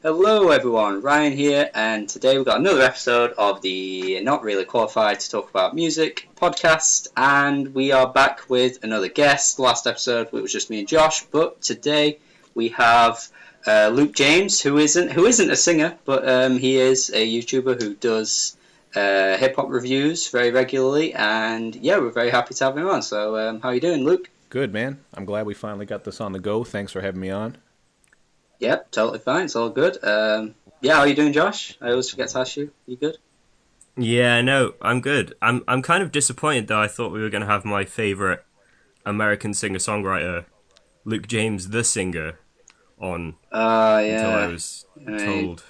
Hello everyone, Ryan here, and today we've got another episode of the Not Really Qualified to Talk About Music podcast, and we are back with another guest. The last episode it was just me and Josh, but today we have Luke James, who isn't a singer, but he is a YouTuber who does hip hop reviews very regularly, and yeah, we're very happy to have him on. So, how are you doing, Luke? Good, man. I'm glad we finally got this on the go. Thanks for having me on. Yep, totally fine. It's all good. Yeah, how are you doing, Josh? I always forget to ask you. You good? Yeah, no, I'm good. I'm kind of disappointed though. I thought we were going to have my favourite American singer-songwriter, Luke James, the singer, on Yeah. until I was told.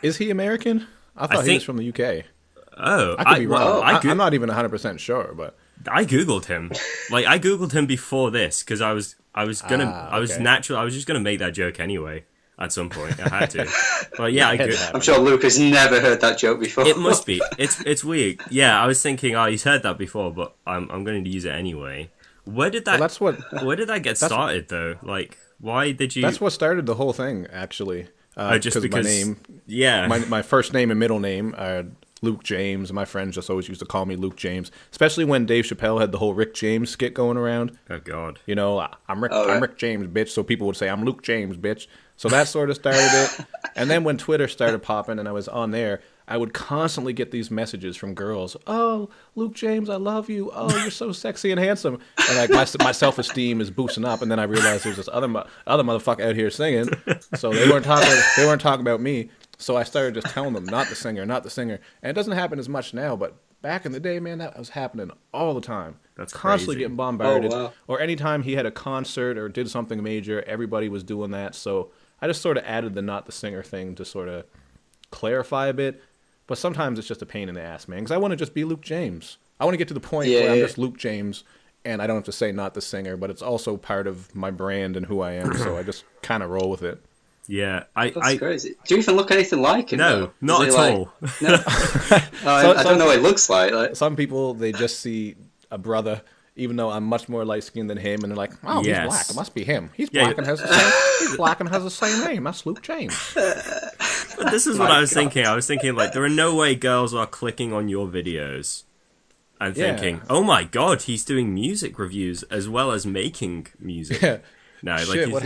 Is he American? I thought he was from the UK. Oh, I could be wrong. well, I'm not even 100% sure, but I googled him. I googled him before this because I was just gonna make that joke anyway. At some point, I had to. But yeah, I'm sure Luke has never heard that joke before. It must be. It's weird. Yeah, I was thinking, he's heard that before, but I'm going to use it anyway. Where did that? Where did that get started though? Like, why did you? That's what started the whole thing, actually. Just because my name, yeah, my first name and middle name are Luke James. My friends just always used to call me Luke James, especially when Dave Chappelle had the whole Rick James skit going around. Oh God. You know, I'm Rick James, bitch. So people would say I'm Luke James, bitch. So that sort of started it. And then when Twitter started popping and I was on there, I would constantly get these messages from girls. Oh, Luke James, I love you. Oh, you're so sexy and handsome. And like my self-esteem is boosting up. And then I realized there's this other motherfucker out here singing. So they weren't talking about me. So I started just telling them, not the singer, not the singer. And it doesn't happen as much now, but back in the day, man, that was happening all the time. That's constantly crazy. Getting bombarded. Oh, wow. Or anytime he had a concert or did something major, everybody was doing that. So I just sort of added the not the singer thing to sort of clarify a bit. But sometimes it's just a pain in the ass, man, because I want to just be Luke James. I want to get to the point where I'm just Luke James and I don't have to say not the singer, but it's also part of my brand and who I am. So I just kind of roll with it. Yeah, That's crazy. Do you even look anything like him? No, though? not at all. No? I don't know what he looks like. Some people, they just see a brother, even though I'm much more light-skinned than him, and they're like, oh, Yes. he's black. It must be him. He's black and has the same name. That's Luke James. But this is what I was thinking. I was thinking, like, there are no way girls are clicking on your videos and thinking, oh my God, he's doing music reviews as well as making music. Yeah. No, Shit, like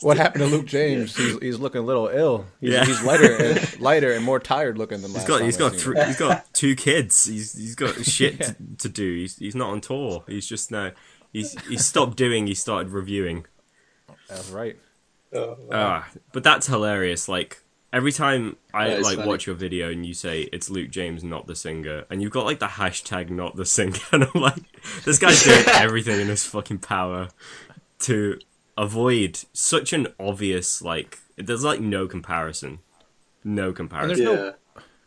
what happened to Luke James? He's looking a little ill. He's lighter and more tired looking than last time. He's got 2 kids. He's got shit to do. He's not on tour. He's just He's stopped doing. He started reviewing. That's right. But that's hilarious. Like every time I funny. watch your video and you say it's Luke James, not the singer, and you've got like the hashtag not the singer, and I'm like, this guy's doing everything in his fucking power to avoid such an obvious, like, there's like no comparison. No comparison.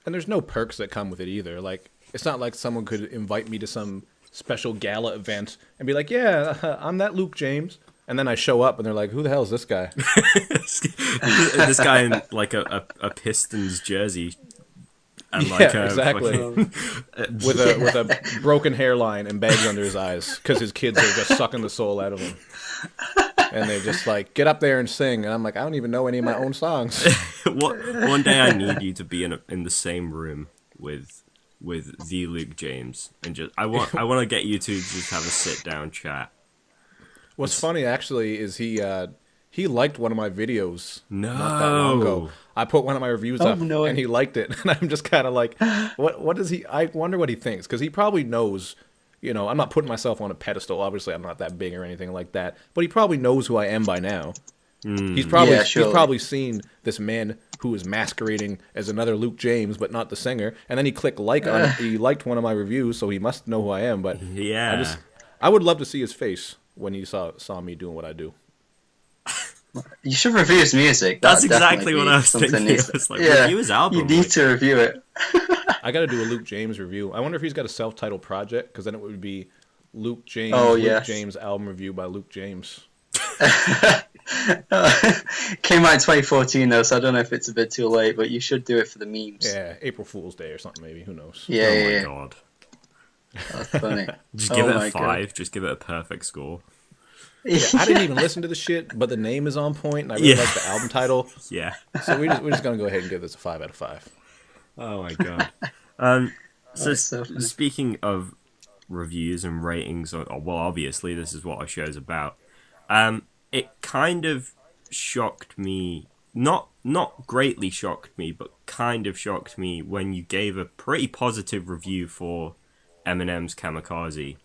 And there's no perks that come with it either. Like, it's not like someone could invite me to some special gala event and be like, yeah, I'm that Luke James. And then I show up and they're like, who the hell is this guy? This guy in like a Pistons jersey. And like exactly. with a broken hairline and bags under his eyes because his kids are just sucking the soul out of him. And they're just like, get up there and sing. And I'm like, I don't even know any of my own songs. One day I need you to be in the same room with the Luke James, and just I want to get you to just have a sit down chat. What's funny actually is he liked one of my videos not that long ago. I put one of my reviews up and he liked it, and I'm just kind of like, what does he? I wonder what he thinks, because he probably knows. You know, I'm not putting myself on a pedestal. Obviously, I'm not that big or anything like that. But he probably knows who I am by now. He's probably seen this man who is masquerading as another Luke James, but not the singer. And then he clicked like on it. He liked one of my reviews, so he must know who I am. But yeah, I would love to see his face when he saw me doing what I do. You should review his music. That's exactly what I was thinking. I was like, review his album. You need to review it. I got to do a Luke James review. I wonder if he's got a self-titled project, because then it would be Luke James. Luke James album review by Luke James. Came out in 2014 though, so I don't know if it's a bit too late, but you should do it for the memes. Yeah, April Fool's Day or something maybe. Who knows? Yeah, God. That's funny. Just give it a 5. God. Just give it a perfect score. Yeah, I didn't even listen to the shit, but the name is on point, and I really like the album title. Yeah. So we're just gonna go ahead and give this a 5 out of 5. Oh my god. Um, so That's so funny. speaking of reviews and ratings, well, obviously this is what our show's about. It kind of shocked me, not greatly shocked me, but kind of shocked me when you gave a pretty positive review for Eminem's Kamikaze.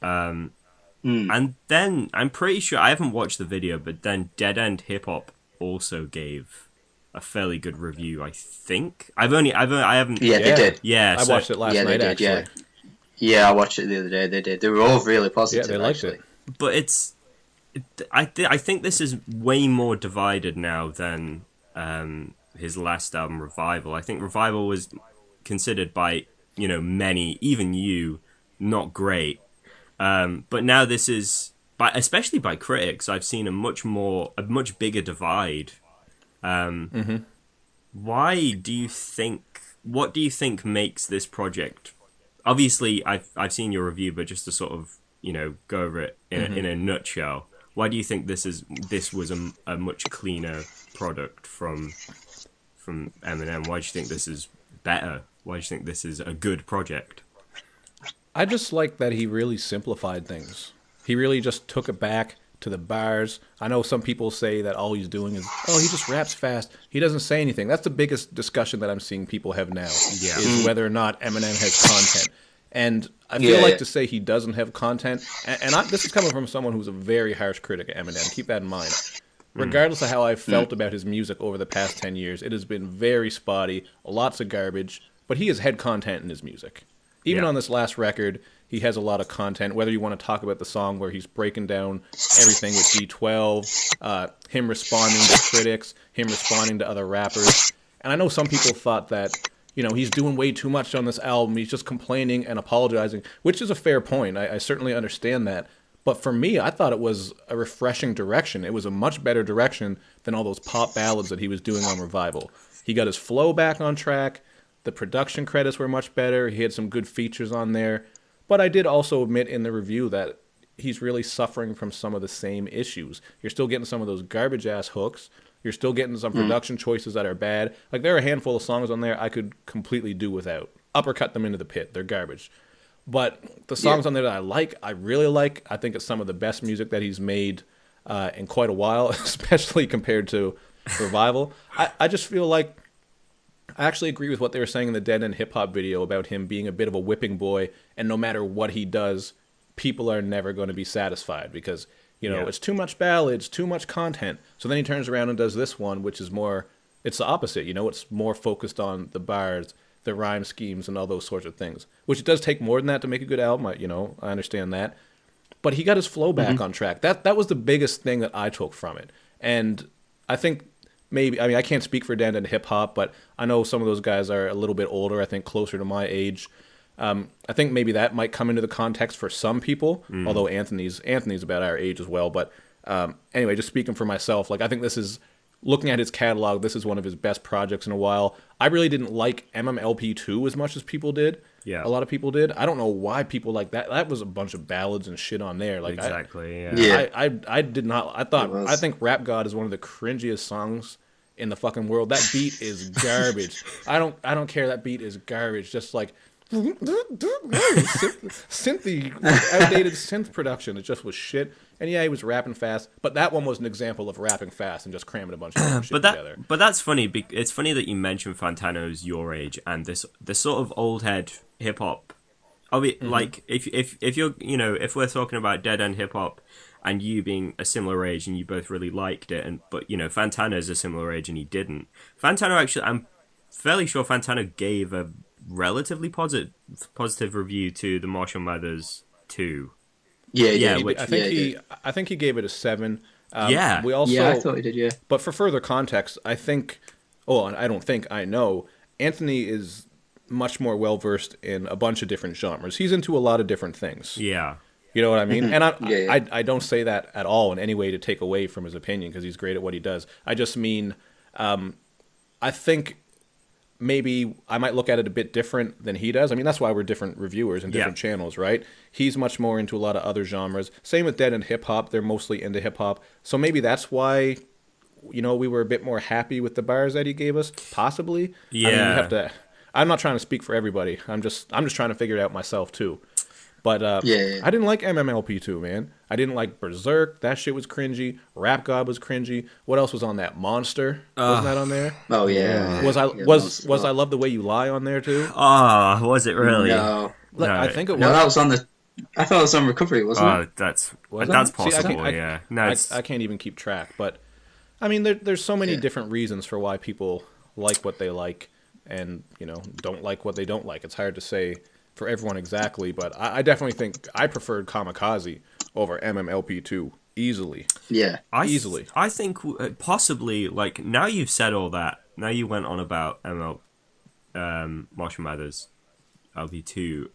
And then I'm pretty sure I haven't watched the video, but then Dead End Hip Hop also gave a fairly good review. I think I haven't. Yeah, they did. Yeah, I watched it last Yeah, they night. did. Actually, Yeah, I watched it the other day. They did. They were all really positive. Yeah, they liked actually. it. But I think this is way more divided now than his last album, Revival. I think Revival was considered by many, even you, not great. But now this is, especially by critics, I've seen a much bigger divide. Why do you think? What do you think makes this project? Obviously, I've seen your review, but just to sort of go over it in a nutshell. Why do you think this was a much cleaner product from Eminem? Why do you think this is better? Why do you think this is a good project? I just like that he really simplified things. He really just took it back to the bars. I know some people say that all he's doing is, he just raps fast. He doesn't say anything. That's the biggest discussion that I'm seeing people have now, is whether or not Eminem has content. And I feel like to say he doesn't have content, and this is coming from someone who's a very harsh critic of Eminem. Keep that in mind. Regardless of how I've felt about his music over the past 10 years, it has been very spotty, lots of garbage, but he has had content in his music. Even on this last record, he has a lot of content, whether you want to talk about the song where he's breaking down everything with D12, him responding to critics, him responding to other rappers. And I know some people thought that, he's doing way too much on this album. He's just complaining and apologizing, which is a fair point. I certainly understand that. But for me, I thought it was a refreshing direction. It was a much better direction than all those pop ballads that he was doing on Revival. He got his flow back on track. The production credits were much better. He had some good features on there. But I did also admit in the review that he's really suffering from some of the same issues. You're still getting some of those garbage-ass hooks. You're still getting some production choices that are bad. Like, there are a handful of songs on there I could completely do without. Uppercut them into the pit. They're garbage. But the songs on there that I really like. I think it's some of the best music that he's made in quite a while, especially compared to Revival. I just feel like I actually agree with what they were saying in the Dead End Hip Hop video about him being a bit of a whipping boy, and no matter what he does, people are never going to be satisfied because, it's too much ballads, too much content. So then he turns around and does this one, which is more, it's the opposite, it's more focused on the bars, the rhyme schemes, and all those sorts of things, which it does take more than that to make a good album. I understand that. But he got his flow back on track. That was the biggest thing that I took from it. And I think I can't speak for Dead End Hip Hop, but I know some of those guys are a little bit older, I think closer to my age. I think maybe that might come into the context for some people, although Anthony's about our age as well. But anyway, just speaking for myself, I think this is, looking at his catalog, this is one of his best projects in a while. I really didn't like MMLP2 as much as people did. Yeah. A lot of people did. I don't know why people like that. That was a bunch of ballads and shit on there. Exactly, I did not. I think Rap God is one of the cringiest songs in the fucking world. That beat is garbage. I don't care. That beat is garbage. Just like synthy, outdated synth production. It just was shit. And yeah, he was rapping fast, but that one was an example of rapping fast and just cramming a bunch of shit together. But that's funny. It's funny that you mentioned Fantano's your age and this sort of old head hip hop. Like if you're if we're talking about Dead End Hip Hop and you being a similar age and you both really liked it, but Fantano's a similar age and he didn't. Fantano actually, I'm fairly sure Fantano gave a relatively positive review to the Marshall Mathers 2. I think he gave it a 7. We also, I thought he did. Yeah, but for further context, I think, I know Anthony is much more well versed in a bunch of different genres. He's into a lot of different things. Yeah, you know what I mean. And I don't say that at all in any way to take away from his opinion because he's great at what he does. I just mean, I think maybe I might look at it a bit different than he does. I mean, that's why we're different reviewers and different channels, right? He's much more into a lot of other genres. Same with Dead and Hip Hop. They're mostly into hip hop. So maybe that's why, we were a bit more happy with the bars that he gave us, possibly. Yeah. I mean, I'm not trying to speak for everybody. I'm just trying to figure it out myself too. But I didn't like MMLP2, man. I didn't like Berserk. That shit was cringy. Rap God was cringy. What else was on that? Monster wasn't that on there? Oh yeah. Was I Love the Way You Lie on there too? Was it really? No. I think it was. No, that was on the. I thought it was on Recovery, wasn't it? That's See, possible. Yeah. No, I can't even keep track. But I mean, there's so many different reasons for why people like what they like and don't like what they don't like. It's hard to say for everyone exactly, but I definitely think I preferred Kamikaze over MMLP2 easily. Yeah, easily. I think possibly, like, now you've said all that. Now you went on about Marshall Mathers LP2.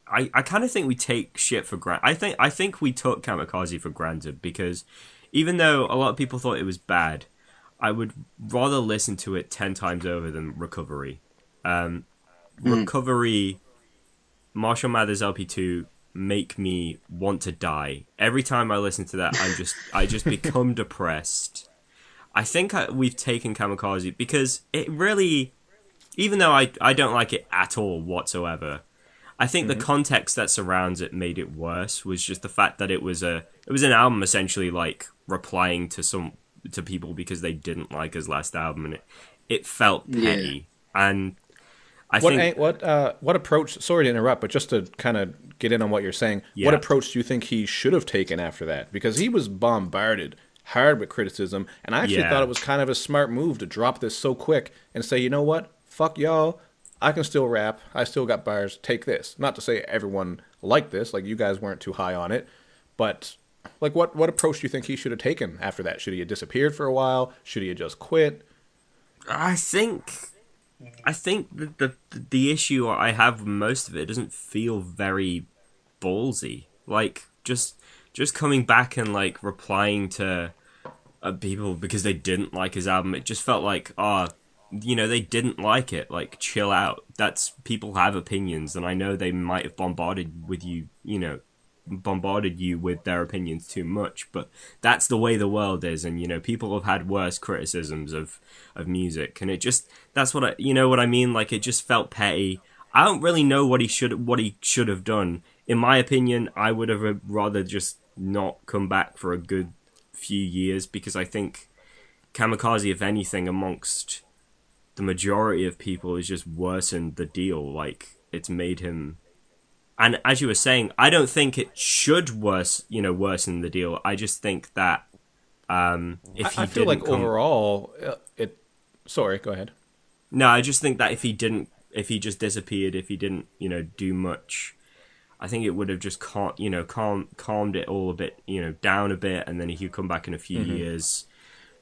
I kind of think we take shit for granted. I think we took Kamikaze for granted because even though a lot of people thought it was bad, I would rather listen to it 10 times over than Recovery. Recovery, Marshall Mathers LP2 make me want to die. Every time I listen to that, I just become depressed. I think we've taken Kamikaze because it really, even though I don't like it at all whatsoever, I think the context that surrounds it made it worse. Was just the fact that it was an album essentially like replying to people because they didn't like his last album, and it felt petty. And what approach? Sorry to interrupt, but just to kind of get in on what you're saying, what approach do you think he should have taken after that? Because he was bombarded hard with criticism, and I actually thought it was kind of a smart move to drop this so quick and say, you know what, fuck y'all, I can still rap, I still got bars, take this. Not to say everyone liked this, like you guys weren't too high on it, but like what approach do you think he should have taken after that? Should he have disappeared for a while? Should he have just quit? I think the issue I have with most of it doesn't feel very ballsy. Like just coming back and like replying to people because they didn't like his album. It just felt like they didn't like it. Like, chill out. People have opinions, and I know they might have bombarded you with their opinions too much, but that's the way the world is, and people have had worse criticisms of music, and that's what what I mean. Like, it just felt petty. I don't really know what he should have done. In my opinion, I would have rather just not come back for a good few years, because I think Kamikaze, if anything, amongst the majority of people, has just worsened the deal. Like, it's made him. And as you were saying, I don't think it should worsen the deal. I just think that if he I feel like overall, Sorry, go ahead. No, I just think that if he just disappeared, if he didn't, do much, I think it would have just calmed it all a bit, down a bit, and then he could come back in a few years,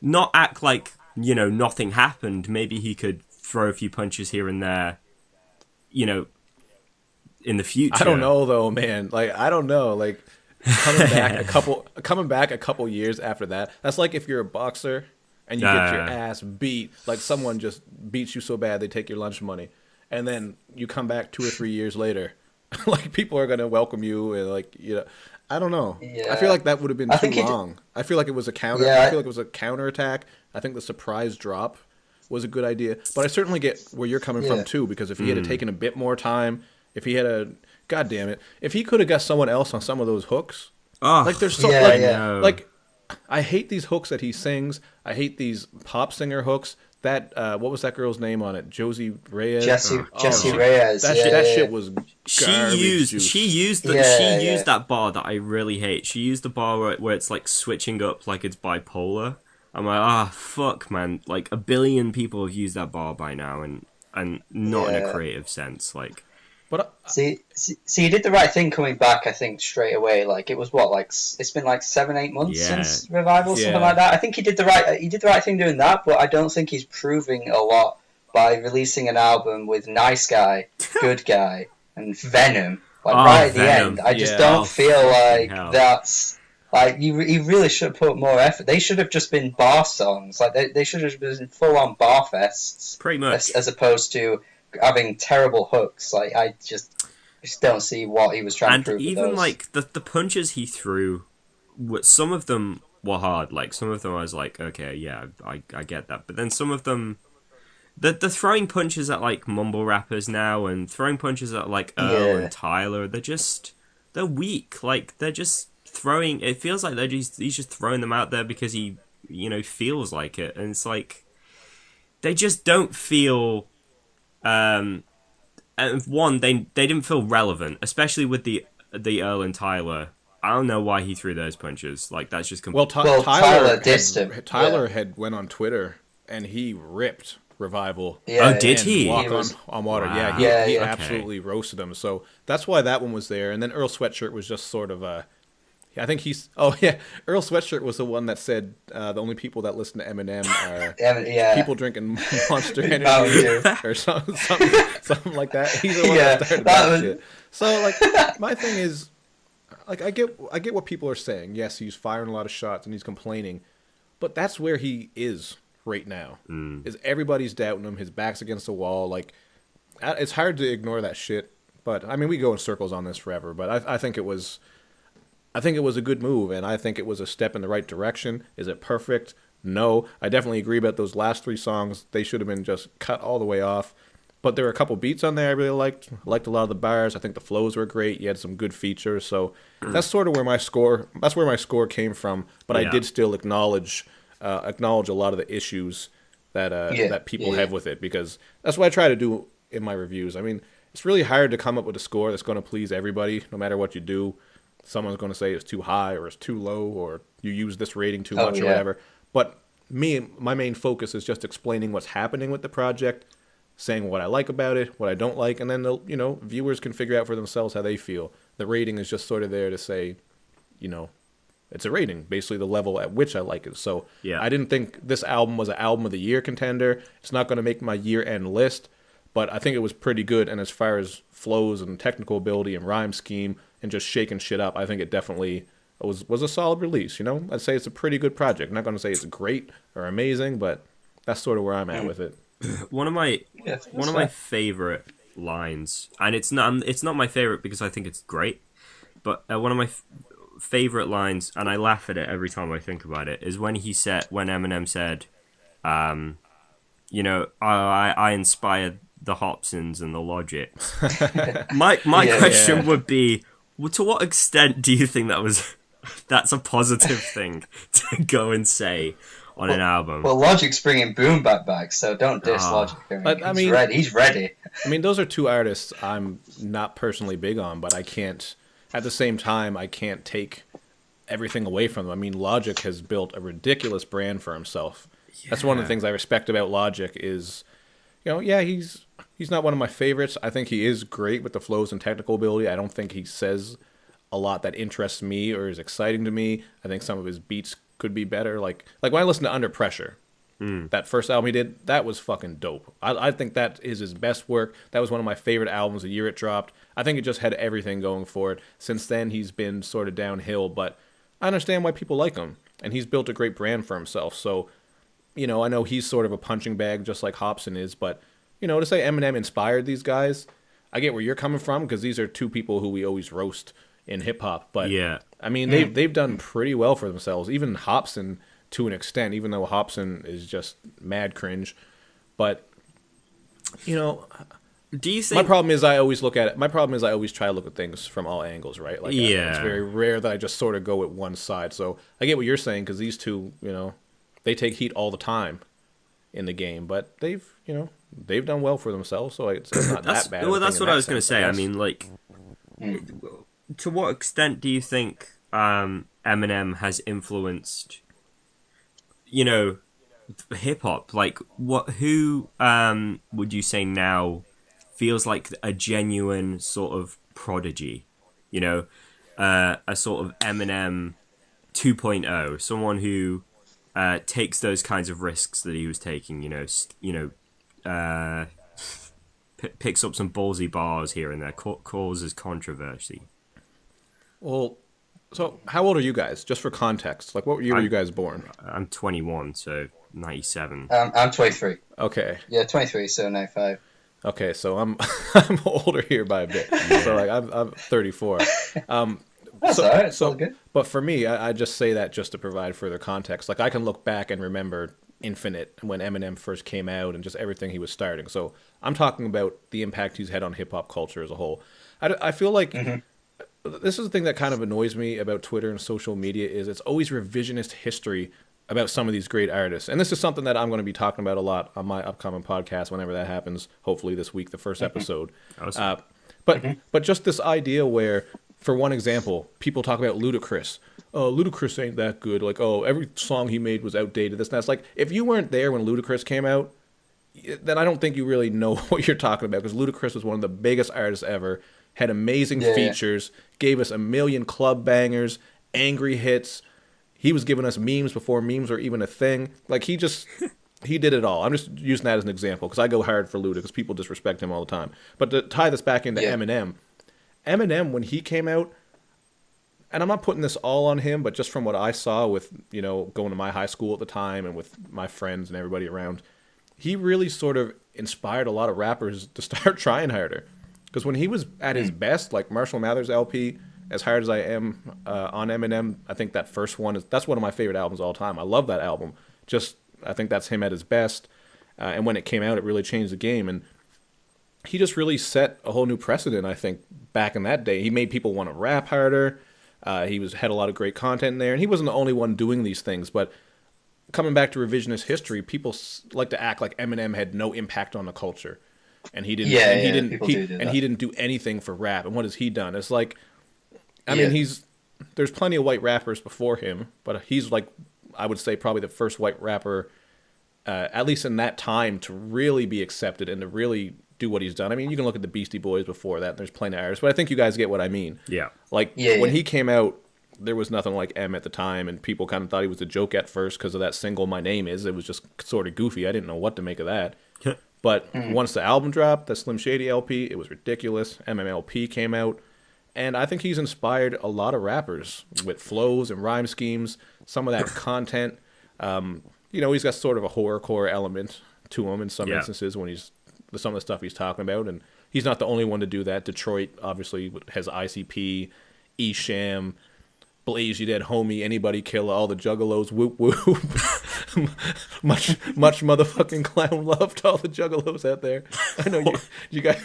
not act like nothing happened. Maybe he could throw a few punches here and there, in the future. I don't know though, man. Like, I don't know. Like, coming back a couple years after that. That's like if you're a boxer and you get your ass beat. Like, someone just beats you so bad they take your lunch money, and then you come back 2 or 3 years later. Like, people are gonna welcome you, and I don't know. Yeah. I feel like that would have been too long. I feel like it was a counter. I feel like it was a counterattack. I think the surprise drop was a good idea, but I certainly get where you're coming from too. Because if he had taken a bit more time. If he had God damn it, if he could have got someone else on some of those hooks, like there's so like I hate these hooks that he sings. I hate these pop singer hooks. That what was that girl's name on it? Josie Reyes. Jessie Reyes. That shit was garbage. She used that bar that I really hate. She used the bar where it's like switching up like it's bipolar. I'm like, fuck, man. Like, 1 billion people have used that bar by now, and not in a creative sense, like. But see, he did the right thing coming back. I think straight away. Like, it was it's been like 7-8 months since Revival, something like that. I think he did the right thing doing that. But I don't think he's proving a lot by releasing an album with Nice Guy, Good Guy, and Venom. Like right at the end, I just don't feel like that's Like, he really should have put more effort. They should have just been bar songs. Like, they should have been full-on bar fests. Pretty much. As opposed to having terrible hooks. Like, I just don't see what he was trying to prove with even, those. like, the punches he threw, some of them were hard. Like, some of them I was like, okay, yeah, I get that. But then some of them... The throwing punches at, like, mumble rappers now and throwing punches at, like, Earl and Tyler, they're weak. Like, they're just throwing... It feels like he's just throwing them out there because he, feels like it. And it's like... They just don't feel... and one, they didn't feel relevant, especially with the Earl and Tyler. I don't know why he threw those punches. Like, that's just... Tyler dissed him. Tyler had went on Twitter, and he ripped Revival. Yeah, oh, did he? Walk on Water. Wow. Yeah, he absolutely roasted him. So that's why that one was there. And then Earl Sweatshirt was just sort of I think he's... Oh, yeah. Earl Sweatshirt was the one that said the only people that listen to Eminem are people drinking Monster Energy or something like that. He's the one that started that shit. So, like, my thing is, like, I get what people are saying. Yes, he's firing a lot of shots and he's complaining. But that's where he is right now. Is everybody's doubting him. His back's against the wall. Like, it's hard to ignore that shit. But, I mean, we go in circles on this forever. But I think it was... I think it was a good move, and I think it was a step in the right direction. Is it perfect? No. I definitely agree about those last 3 songs. They should have been just cut all the way off. But there were a couple beats on there I really liked. I liked a lot of the bars. I think the flows were great. You had some good features. So that's sort of where my score came from. But I did still acknowledge a lot of the issues that people have with it, because that's what I try to do in my reviews. I mean, it's really hard to come up with a score that's going to please everybody, no matter what you do. Someone's going to say it's too high or it's too low or you use this rating too much or whatever. But my main focus is just explaining what's happening with the project, saying what I like about it, what I don't like, and then viewers can figure out for themselves how they feel. The rating is just sort of there to say, it's a rating, basically the level at which I like it. So I didn't think this album was an album of the year contender. It's not going to make my year-end list, but I think it was pretty good. And as far as flows and technical ability and rhyme scheme and just shaking shit up, I think it definitely was a solid release. I'd say it's a pretty good project. I'm not going to say it's great or amazing, but that's sort of where I'm at with it. One of my favorite lines, and it's not my favorite because I think it's great, but one of my favorite lines, and I laugh at it every time I think about it, is when Eminem said, I inspired the Hobsons and the Logics. my question would be, well, to what extent do you think that's a positive thing to go and say on an album? Well, Logic's bringing Boom back, so don't diss Logic. He's ready. I mean, those are 2 artists I'm not personally big on, but I can't, at the same time, I can't take everything away from them. I mean, Logic has built a ridiculous brand for himself. Yeah. That's one of the things I respect about Logic is, he's not one of my favorites. I think he is great with the flows and technical ability. I don't think he says a lot that interests me or is exciting to me. I think some of his beats could be better. Like when I listen to Under Pressure, that first album he did, that was fucking dope. I think that is his best work. That was one of my favorite albums the year it dropped. I think it just had everything going for it. Since then, he's been sort of downhill, but I understand why people like him. And he's built a great brand for himself. So, I know he's sort of a punching bag just like Hobson is, but to say Eminem inspired these guys, I get where you're coming from, because these are 2 people who we always roast in hip-hop. But, I mean, they've done pretty well for themselves. Even Hobson, to an extent, even though Hobson is just mad cringe. But, do you think... My problem is I always try to look at things from all angles, right? Like, it's very rare that I just sort of go with one side. So I get what you're saying, because these 2, they take heat all the time in the game. But they've done well for themselves, so it's not that bad. Well, that's what I was going to say. I mean, like, to what extent do you think Eminem has influenced, hip hop? Like, who would you say now feels like a genuine sort of prodigy? A sort of Eminem 2.0, someone who takes those kinds of risks that he was taking. Picks up some ballsy bars here and there, causes controversy. Well, So, how old are you guys? Just for context, like what year were you guys born? I'm 21, so 97. I'm 23. Okay. Yeah, 23, so 95. Okay, so I'm I'm older here by a bit. So like I'm 34. That's all right. It's all So, good. but for me, I just say that just to provide further context. Like I can look back and remember Infinite when Eminem first came out and just everything he was starting. So I'm talking about the impact he's had on hip hop culture as a whole. I feel like this is the thing that kind of annoys me about Twitter and social media is it's always revisionist history about some of these great artists. And this is something that I'm going to be talking about a lot on my upcoming podcast whenever that happens, hopefully this week, the first episode. Awesome. But just this idea where, for one example, people talk about Ludacris. Oh, Ludacris ain't that good. Like, oh, every song he made was outdated. This and that's like, if you weren't there when Ludacris came out, then I don't think you really know what you're talking about, because Ludacris was one of the biggest artists ever, had amazing features, gave us a million club bangers, angry hits. He was giving us memes before memes were even a thing. Like, he did it all. I'm just using that as an example because I go hard for Luda because people disrespect him all the time. But to tie this back into Eminem, when he came out, and I'm not putting this all on him, but just from what I saw with, going to my high school at the time and with my friends and everybody around, he really sort of inspired a lot of rappers to start trying harder. Because when he was at his best, like Marshall Mathers LP, As Hard As I Am on Eminem, I think that first one, that's one of my favorite albums of all time. I love that album. I think that's him at his best. And when it came out, it really changed the game. And he just really set a whole new precedent, I think, back in that day. He made people want to rap harder. He had a lot of great content in there. And he wasn't the only one doing these things. But coming back to revisionist history, people like to act like Eminem had no impact on the culture. And he didn't. He didn't do anything for rap. And what has he done? It's like, I mean, there's plenty of white rappers before him, but he's like, I would say probably the first white rapper, at least in that time, to really be accepted and to really do what he's done. I mean, you can look at the Beastie Boys before that, and there's plenty of artists, but I think you guys get what I mean. Yeah. Like, when he came out, there was nothing like M at the time, and people kind of thought he was a joke at first because of that single, My Name Is. It was just sort of goofy. I didn't know what to make of that. But once the album dropped, the Slim Shady LP, it was ridiculous. MMLP came out. And I think he's inspired a lot of rappers with flows and rhyme schemes, some of that content. He's got sort of a horrorcore element to him in some instances when some of the stuff he's talking about. And he's not the only one to do that. Detroit obviously has ICP, Esham, Blaze You Dead Homie, Anybody Killer, all the Juggalos, whoop whoop. much motherfucking clown love to all the Juggalos out there. I know you guys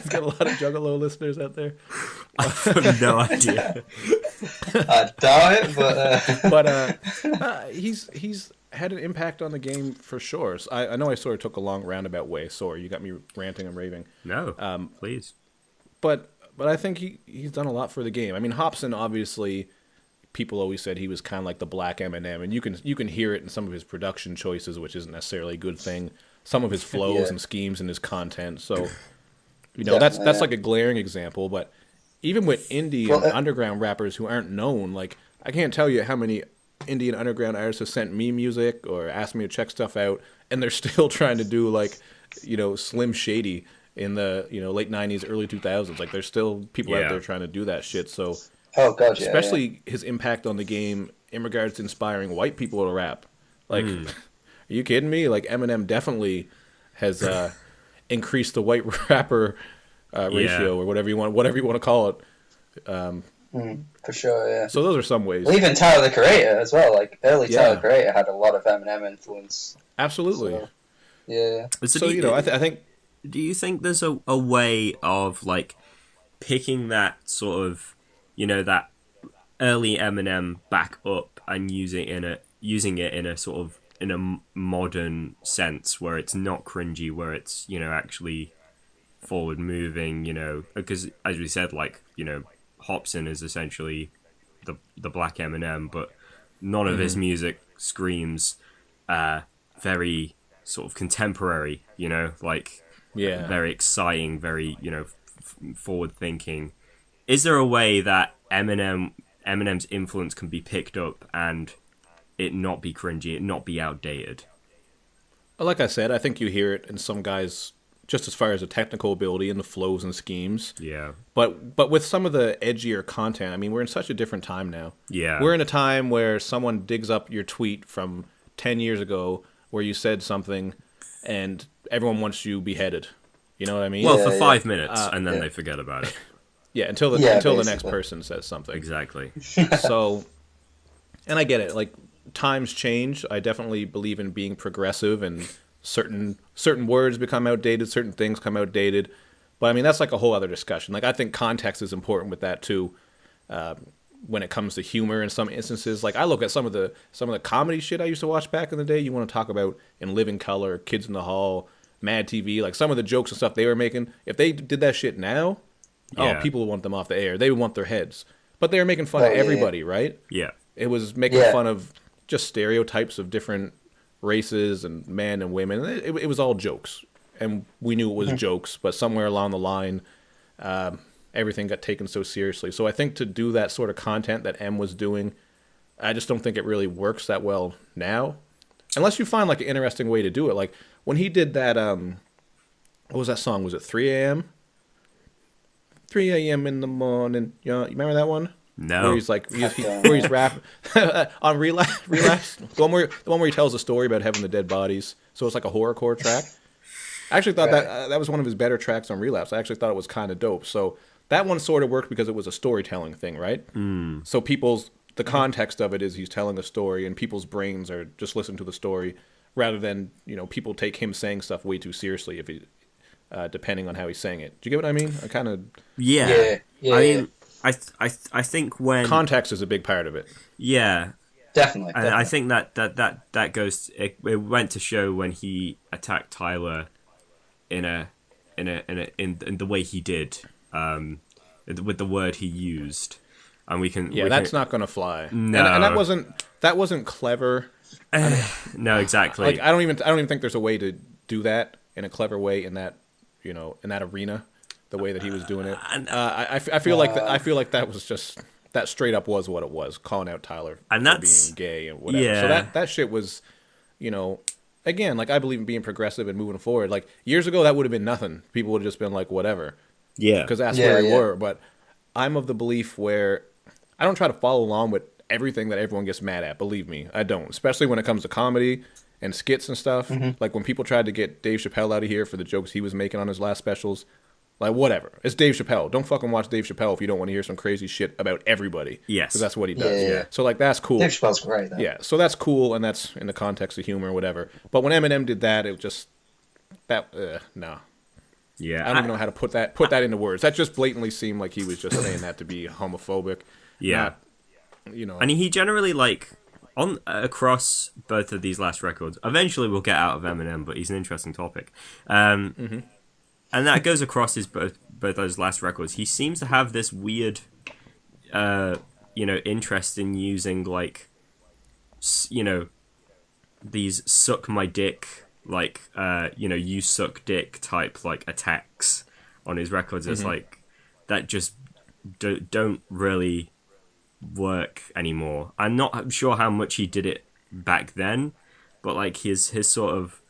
got a lot of Juggalo listeners out there. I have no idea. I doubt it, but he's had an impact on the game for sure. So I know I sort of took a long roundabout way. Sorry, you got me ranting and raving. No, please. But I think he's done a lot for the game. I mean, Hopsin, obviously, people always said he was kind of like the black Eminem, and you can hear it in some of his production choices, which isn't necessarily a good thing. Some of his flows and schemes and his content. So, that's like a glaring example. But even with indie and underground rappers who aren't known, like, I can't tell you how many indie and underground artists have sent me music or asked me to check stuff out, and they're still trying to do, like, Slim Shady in the late 90s, early 2000s. Like, there's still people out there trying to do that shit. So, especially his impact on the game in regards to inspiring white people to rap. Like, are you kidding me? Like, Eminem definitely has increased the white rapper ratio or whatever you want to call it. for sure, yeah. So those are some ways. Well, even Tyler, the Creator, as well. Like, early Tyler, the Creator had a lot of Eminem influence. Absolutely. So, yeah. So I think... Do you think there's a way of, like, picking that sort of, that early Eminem back up and using it in a sort of, in a modern sense where it's not cringy, where it's, actually forward moving, because as we said, like, Hopsin is essentially the black Eminem, but none of his music screams very sort of contemporary, like very exciting, very forward thinking. Is there a way that Eminem's influence can be picked up and it not be cringy, it not be outdated? Like I said, I think you hear it in some guys just as far as the technical ability and the flows and schemes. Yeah. But with some of the edgier content, I mean, we're in such a different time now. Yeah. We're in a time where someone digs up your tweet from 10 years ago where you said something and everyone wants you beheaded. You know what I mean? Well, for 5 minutes, and then they forget about it. Yeah, until the next person says something. Exactly. So, and I get it. Like, times change. I definitely believe in being progressive, and certain words become outdated, certain things come outdated. But I mean, that's like a whole other discussion. Like, I think context is important with that too. When it comes to humor in some instances, like I look at some of the comedy shit I used to watch back in the day. You want to talk about In Living Color, Kids in the Hall, Mad TV, like some of the jokes and stuff they were making. If they did that shit now, people would want them off the air. They would want their heads. But they were making fun of everybody, right? Yeah. It was making fun of just stereotypes of different races and men and women. It was all jokes. And we knew it was jokes, but somewhere along the line, everything got taken so seriously. So I think to do that sort of content that M was doing, I just don't think it really works that well now. Unless you find like an interesting way to do it. Like when he did that, what was that song? Was it 3 a.m.? 3 a.m. in the morning. You remember that one? No. Where he's like, where he's rapping on Relapse. The one where he tells a story about having the dead bodies. So it's like a horrorcore track. I actually thought that was one of his better tracks on Relapse. I actually thought it was kind of dope. So that one sort of worked because it was a storytelling thing, right? Mm. So the context of it is he's telling a story, and people's brains are just listening to the story, rather than people take him saying stuff way too seriously if he, depending on how he's saying it. Do you get what I mean? I kind of I mean, I think when context is a big part of it. Yeah, definitely. And I think that goes. It went to show when he attacked Tyler in the way he did, with the word he used, and we can. That's not going to fly. No, and that wasn't clever. No, exactly. Like I don't even think there's a way to do that in a clever way in that in that arena, the way that he was doing it. I feel like that was just that straight up was what it was, calling out Tyler for being gay and whatever. Yeah. So that shit was, again, like I believe in being progressive and moving forward. Like years ago, that would have been nothing. People would have just been like, whatever. Yeah. Because that's where we were. But I'm of the belief where I don't try to follow along with everything that everyone gets mad at. Believe me, I don't. Especially when it comes to comedy and skits and stuff. Mm-hmm. Like when people tried to get Dave Chappelle out of here for the jokes he was making on his last specials. Like, whatever. It's Dave Chappelle. Don't fucking watch Dave Chappelle if you don't want to hear some crazy shit about everybody. Yes. Because that's what he does. Yeah. So, like, that's cool. Dave Chappelle's great, though. Yeah, so that's cool, and that's in the context of humor or whatever. But when Eminem did that, it just... no. Yeah. I don't even know how to put that into words. That just blatantly seemed like he was just saying that to be homophobic. Yeah. Not, And he generally, like, across both of these last records... Eventually we'll get out of Eminem, but he's an interesting topic. And that goes across his both those last records. He seems to have this weird, interest in using like, these suck my dick, like, you suck dick type like attacks on his records. It's like that just don't really work anymore. I'm not sure how much he did it back then, but like his sort of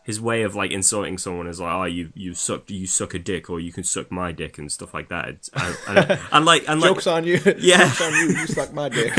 his way of like insulting someone is like, oh, you suck a dick, or you can suck my dick and stuff like that. And like jokes on you. Yeah, jokes on you suck my dick.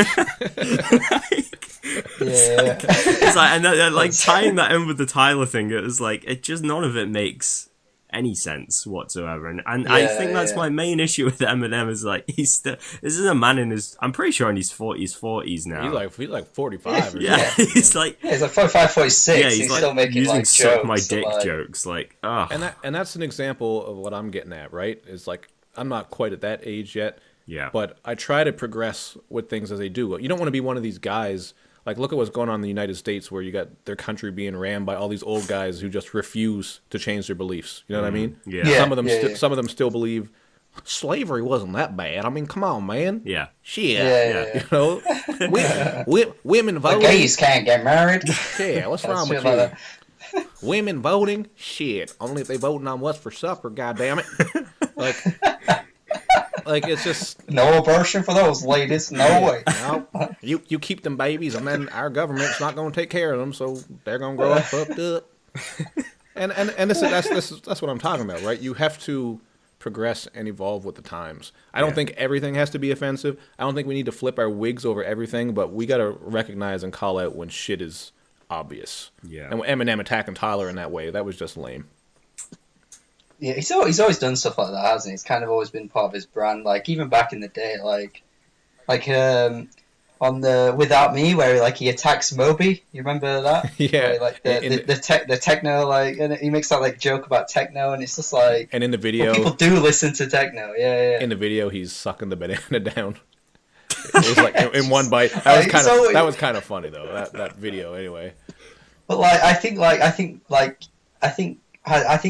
It's like, and like tying that in with the Tyler thing, it was like none of it makes any sense whatsoever. And I think that's my main issue with Eminem is like this is a man in his, I'm pretty sure in his 40s now. He's like 45 or something. He's like 45, 46. Yeah, he's like, still making using like suck jokes. my dick jokes. Like, and that's an example of what I'm getting at, right? Is like I'm not quite at that age yet. Yeah. But I try to progress with things as they do. You don't want to be one of these guys. Like, look at what's going on in the United States, where you got their country being ran by all these old guys who just refuse to change their beliefs. You know what I mean? Yeah. Some of them still believe slavery wasn't that bad. I mean, come on, man. Yeah. Shit. Yeah. You know, women voting. The gays can't get married. Yeah, what's wrong with you? Women voting? Shit. Only if they voting on what's for supper. Goddammit. Like it's just no abortion for those ladies. No way. No, you keep them babies, and then our government's not going to take care of them, so they're going to grow up fucked up. And that's what I'm talking about, right? You have to progress and evolve with the times. I don't think everything has to be offensive. I don't think we need to flip our wigs over everything, but we got to recognize and call out when shit is obvious. Yeah. And Eminem attacking Tyler in that way, that was just lame. Yeah, he's always done stuff like that, hasn't he? It's kind of always been part of his brand. Like even back in the day, like on the Without Me, where he attacks Moby. You remember that? Yeah. Where, the techno, and he makes that joke about techno, and it's just like. And in the video, people do listen to techno. Yeah. In the video, he's sucking the banana down. It was like in one bite. That was kind of funny though. That video anyway. But I think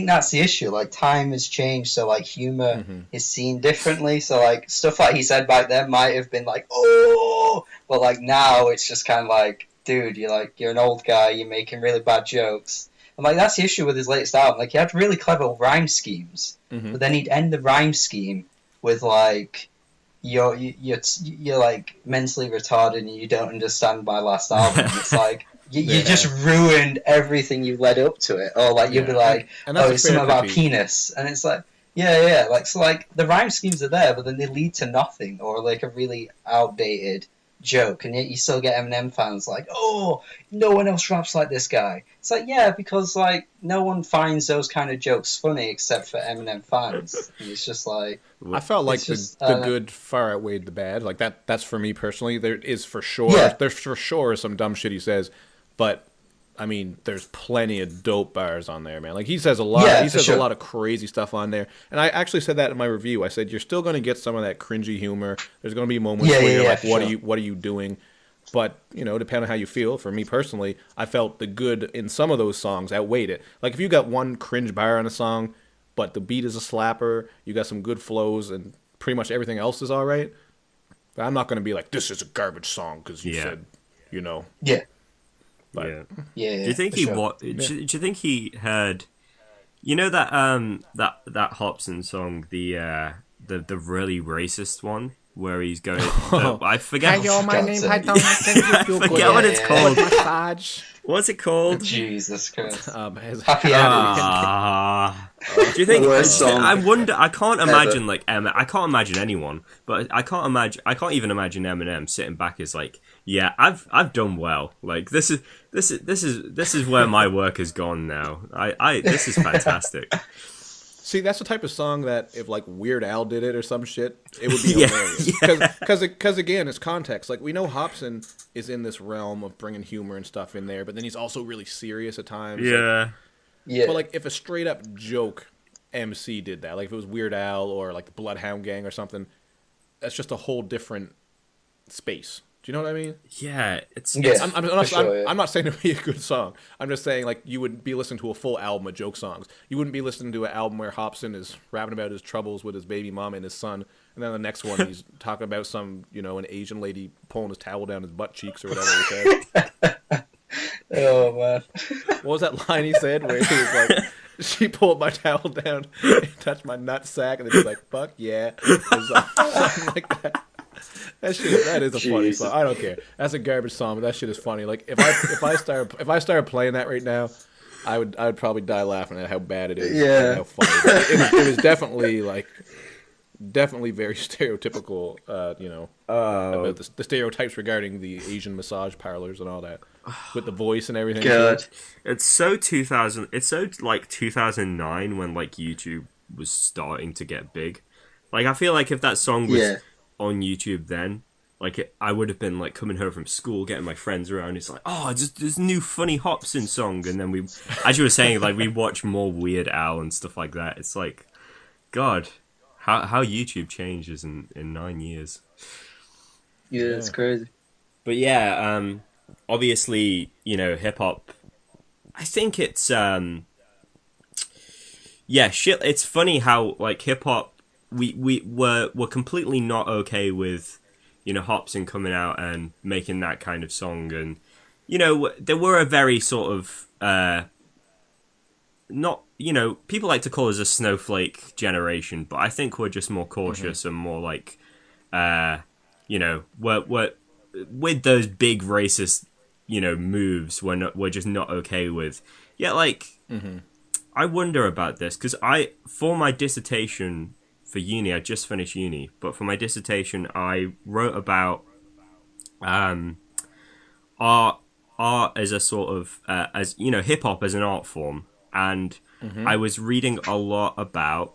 that's the issue. Like time has changed, so humor is seen differently. So stuff he said back then might have been oh, but now it's just kind of dude, you're an old guy, you're making really bad jokes. And that's the issue with his latest album. He had really clever rhyme schemes, but then he'd end the rhyme scheme with you're mentally retarded and you don't understand my last album. It's you just ruined everything you led up to it. Or you'll be it's something about penis. And it's yeah. The rhyme schemes are there, but then they lead to nothing or a really outdated joke. And yet you still get Eminem fans oh, no one else raps like this guy. It's yeah, because no one finds those kind of jokes funny except for Eminem fans. And it's just I felt the good far outweighed the bad. That's for me personally. There is for sure. Yeah. There's for sure some dumb shit he says. But I mean, there's plenty of dope bars on there, man. He says a lot. Yeah, he says sure. a lot of crazy stuff on there. And I actually said that in my review. I said you're still going to get some of that cringy humor. There's going to be moments where you're what are you doing? But depending on how you feel. For me personally, I felt the good in some of those songs outweighed it. If you got one cringe bar on a song, but the beat is a slapper, you got some good flows, and pretty much everything else is all right. But I'm not going to be this is a garbage song because you said, Yeah. But, yeah. Do you think do you think he heard, that Hobson song, the really racist one where he's going? I forget. Hi, my name. I don't think you forget what it's called. Massage. What's it called? Jesus Christ. Happy Do you think? Worst song I wonder. I can't imagine ever. I can't imagine anyone, but I can't even imagine Eminem sitting back as yeah, I've done well. This is where my work has gone now. This is fantastic. See, that's the type of song that if Weird Al did it or some shit, it would be hilarious. Because again, it's context. We know Hobson is in this realm of bringing humor and stuff in there, but then he's also really serious at times. Yeah. Yeah. But if a straight up joke MC did that, if it was Weird Al or the Bloodhound Gang or something, that's just a whole different space. Do you know what I mean? Yeah, I'm not saying it would be a good song. I'm just saying you would be listening to a full album of joke songs. You wouldn't be listening to an album where Hobson is rapping about his troubles with his baby mom and his son, and then the next one he's talking about some an Asian lady pulling his towel down his butt cheeks or whatever he said. Oh man, what was that line he said where he was she pulled my towel down and touched my nut sack, and then he's fuck yeah, something like that. That is a funny song. I don't care. That's a garbage song, but that shit is funny. If I started playing that right now, I would probably die laughing at how bad it is. Yeah. And how funny it was definitely definitely very stereotypical. About the stereotypes regarding the Asian massage parlors and all that, with the voice and everything. God. It's so 2000. It's so 2009 when YouTube was starting to get big. I feel if that song was on YouTube then, I would have been coming home from school, getting my friends around. It's just this new funny Hobson song, and then we, as you were saying, we watch more Weird Al and stuff like that. It's God, how YouTube changes in 9 years. Yeah, it's crazy. But yeah, obviously, hip hop. I think it's shit. It's funny how hip hop. We're completely not okay with, Hobson coming out and making that kind of song, and there were a very sort of not, people like to call us a snowflake generation, but I think we're just more cautious and more we're with those big racist, moves. We're just not okay with. Yeah, I wonder about this because for my dissertation for uni, I just finished uni, but for my dissertation, I wrote about art as a sort of as you know, hip hop as an art form, and I was reading a lot about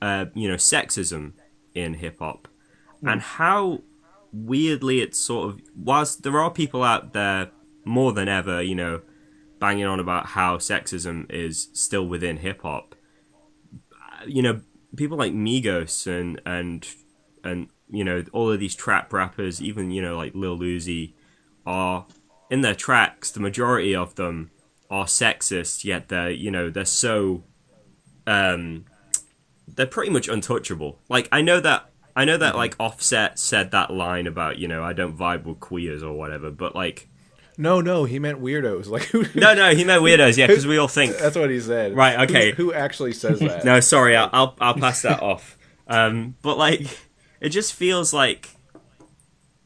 sexism in hip hop and how weirdly it's sort of, whilst there are people out there more than ever, banging on about how sexism is still within hip hop, people like Migos and all of these trap rappers, even like Lil Uzi, are in their tracks. The majority of them are sexist, yet they're so they're pretty much untouchable. Like I know that like Offset said that line about I don't vibe with queers or whatever, but like no, he meant weirdos. Like no, he meant weirdos. Yeah, because we all think that's what he said. Right? Okay. Who actually says that? No, sorry, I'll pass that off. But like, it just feels like,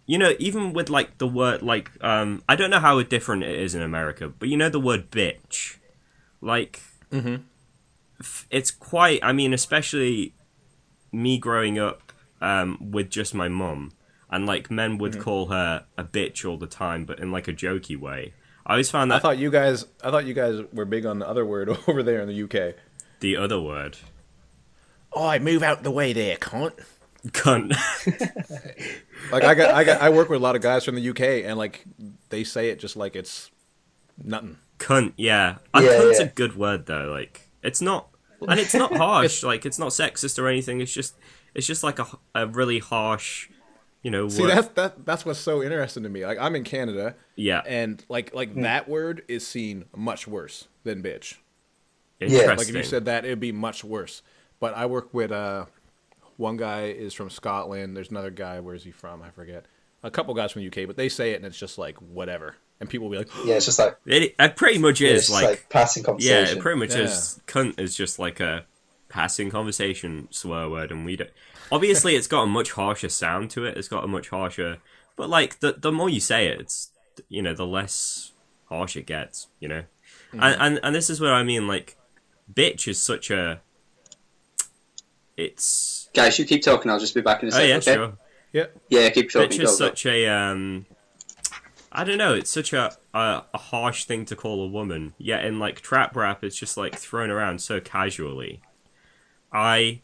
even with like the word like I don't know how different it is in America, but the word bitch, like, it's quite. I mean, especially me growing up with just my mum. And like men would call her a bitch all the time, but in like a jokey way. I always found that. I thought you guys were big on the other word over there in the UK. The other word. Oh, I move out the way there, cunt. Cunt. Like I work with a lot of guys from the UK, and like they say it just like it's nothing. Cunt, yeah. Cunt's a good word though. Like it's not, and it's not harsh. Like it's not sexist or anything. It's just like a really harsh. See, that's what's so interesting to me. Like I'm in Canada, yeah, and like that word is seen much worse than bitch. Interesting. Like if you said that, it'd be much worse. But I work with one guy is from Scotland. There's another guy. Where's he from? I forget. A couple guys from the UK, but they say it, and it's just like whatever. And people will be like, yeah, it's just like it pretty much is like passing conversation. Yeah, it pretty much is. Cunt is just like a passing conversation swear word, and we don't. Obviously, it's got a much harsher sound to it. It's got a much harsher, but like the more you say it, it's the less harsh it gets. And this is what I mean. Like, bitch is such a. It's guys, you keep talking. I'll just be back in a second. Oh yeah, okay? sure. Yeah, keep talking. Bitch is such a I don't know. It's such a harsh thing to call a woman. Yet in like trap rap, it's just like thrown around so casually. I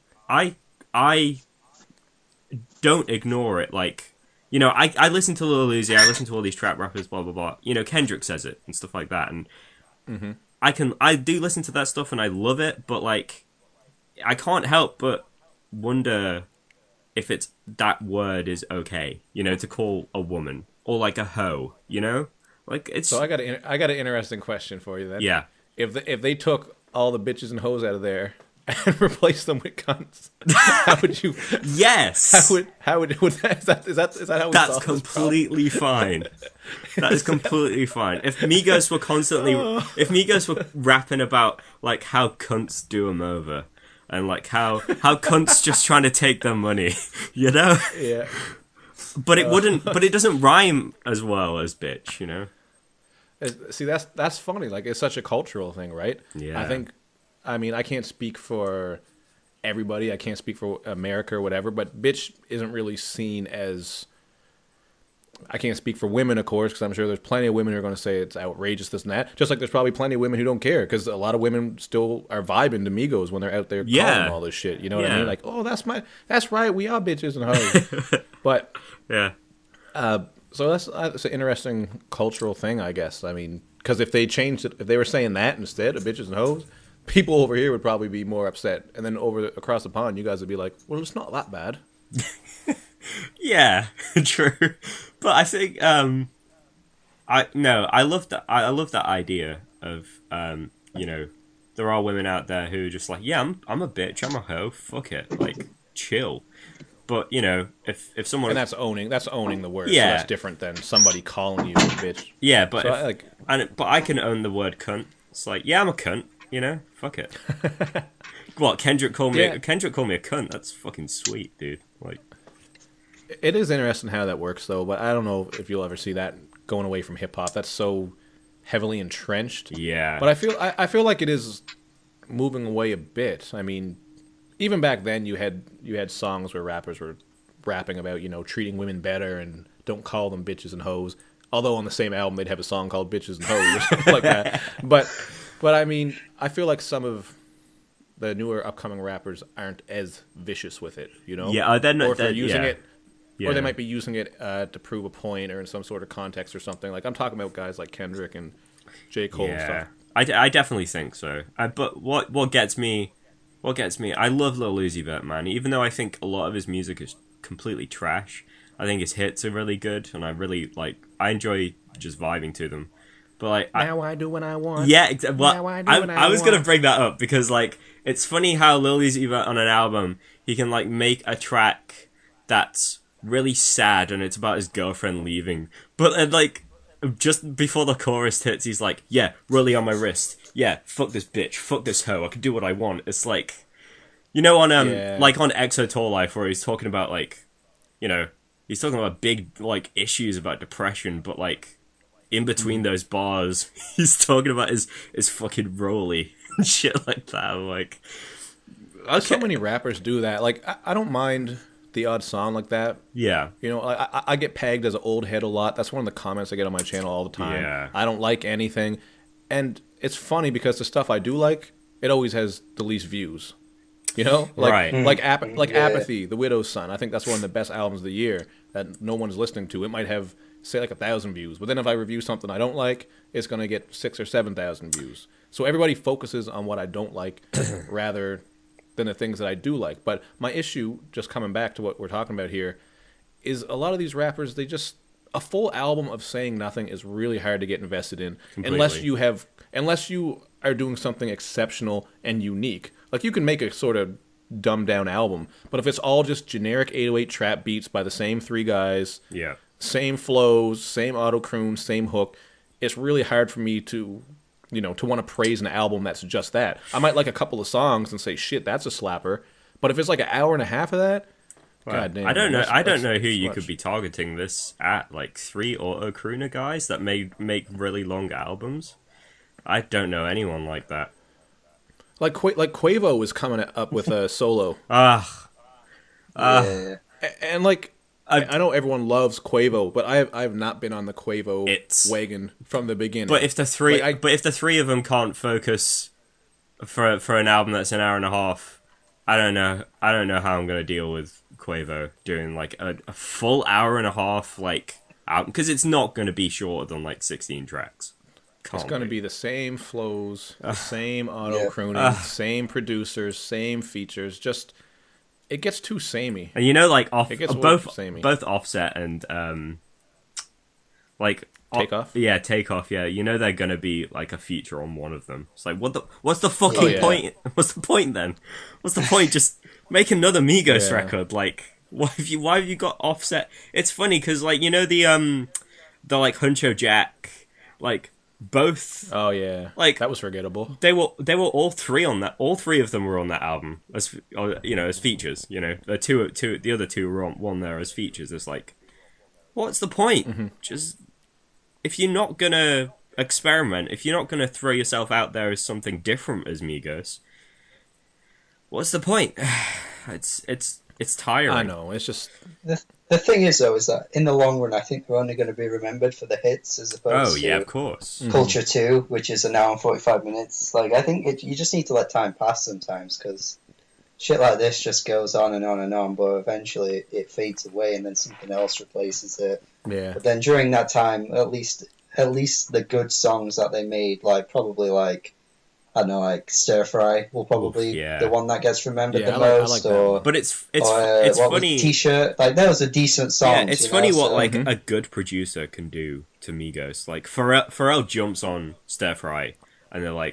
don't ignore it. Like, I listen to Lil Uzi, I listen to all these trap rappers, blah blah blah. Kendrick says it and stuff like that, and I do listen to that stuff and I love it. But like, I can't help but wonder if it's that word is okay. To call a woman or like a hoe. Like it's. So I got an interesting question for you then. Yeah. If they took all the bitches and hoes out of there and replace them with cunts, how would you? Yes. How would is that how we That's solve completely fine. That is completely fine. If Migos were rapping about like how cunts do them over, and like how cunts just trying to take their money, Yeah. But it wouldn't. But it doesn't rhyme as well as bitch, See, that's funny. Like it's such a cultural thing, right? Yeah. I mean, I can't speak for everybody. I can't speak for America or whatever, but bitch isn't really seen as. I can't speak for women, of course, because I'm sure there's plenty of women who are going to say it's outrageous, this and that. Just like there's probably plenty of women who don't care, because a lot of women still are vibing to Migos when they're out there calling all this shit. You know what I mean? Like, oh, that's right, we are bitches and hoes. But yeah. So that's an interesting cultural thing, I guess. I mean, because if they changed it, if they were saying that instead of bitches and hoes, people over here would probably be more upset. And then across the pond, you guys would be like, well, it's not that bad. Yeah, true. But I think I love that. I love that idea of there are women out there who are just like, yeah, I'm a bitch, I'm a hoe, fuck it, like chill. But if someone, and that's owning the word. Yeah, so that's different than somebody calling you a bitch. Yeah, but so but I can own the word cunt. It's like, yeah, I'm a cunt. Fuck it. What, Kendrick called me a cunt? That's fucking sweet, dude. Like, it is interesting how that works, though. But I don't know if you'll ever see that going away from hip hop. That's so heavily entrenched. Yeah. But I feel like it is moving away a bit. I mean, even back then you had songs where rappers were rapping about, treating women better and don't call them bitches and hoes. Although on the same album they'd have a song called Bitches and Hoes or something like that. But I mean, I feel like some of the newer upcoming rappers aren't as vicious with it, Yeah, they're not, or if they're using yeah. it, or they might be using it to prove a point or in some sort of context or something. Like I'm talking about guys like Kendrick and J. Cole and stuff. I definitely think so. But what gets me, I love Lil Uzi Vert, man. Even though I think a lot of his music is completely trash, I think his hits are really good, and I enjoy just vibing to them. But now I do what I want. Yeah, Now I was gonna bring that up because it's funny how Lil Uzi Vert on an album he can make a track that's really sad and it's about his girlfriend leaving, but just before the chorus hits, he's like, "Yeah, rollie on my wrist. Yeah, fuck this bitch. Fuck this hoe. I can do what I want." It's on on Exo Tour Life where he's talking about he's talking about big issues about depression, but in between those bars, he's talking about his fucking rollie and shit like that. I'm like, okay. So many rappers do that. I don't mind the odd song like that. Yeah. I get pegged as an old head a lot. That's one of the comments I get on my channel all the time. Yeah. I don't like anything. And it's funny because the stuff I do like, it always has the least views. Right. Apathy, The Widow's Son. I think that's one of the best albums of the year that no one's listening to. It might have, say, 1,000 views. But then if I review something I don't like, it's going to get 6,000 or 7,000 views. So everybody focuses on what I don't like rather than the things that I do like. But my issue, just coming back to what we're talking about here, is a lot of these rappers, a full album of saying nothing is really hard to get invested in. Completely. Unless you are doing something exceptional and unique. You can make a sort of dumbed down album, but if it's all just generic 808 trap beats by the same three guys, Yeah. same flows, same auto croon, same hook, it's really hard for me to want to praise an album that's just that. I might like a couple of songs and say, shit, that's a slapper. But if it's an hour and a half of that, god damn. I don't know. I don't know who you could be targeting this at. 3 auto crooner guys that make really long albums. I don't know anyone like that. Quavo is coming up with a solo. Yeah. And I know everyone loves Quavo, but I've not been on the Quavo wagon from the beginning. But if the three of them can't focus for an album that's an hour and a half, I don't know how I'm gonna deal with Quavo doing a full hour and a half album, because it's not gonna be shorter than 16 tracks. It's going to be the same flows, the same auto crooning, same producers, same features. Just it gets too samey. And both Offset and Takeoff. Yeah, Takeoff. Yeah, they're gonna be a feature on one of them. It's what's the fucking point? What's the point then? What's the point? Just make another Migos record. Why have you got Offset? It's funny because the Huncho Jack both. Oh yeah, that was forgettable. They were all three on that. All three of them were on that album as features. The other two were on one there as features. It's what's the point? Mm-hmm. Just if you're not gonna experiment, if you're not gonna throw yourself out there as something different as Migos, what's the point? It's tiring. I know. It's just the thing is though is that in the long run, I think we're only going to be remembered for the hits as opposed to of course. Culture 2, which is an hour and 45 minutes. I think you just need to let time pass sometimes, because shit like this just goes on and on and on, but eventually it fades away and then something else replaces it. Yeah. But then during that time, at least the good songs that they made, probably I don't know, Stir Fry will probably the one that gets remembered the most. But it's funny. T-shirt, that was a decent song. Yeah, it's funny what a good producer can do to Migos. Pharrell jumps on Stir Fry, and they're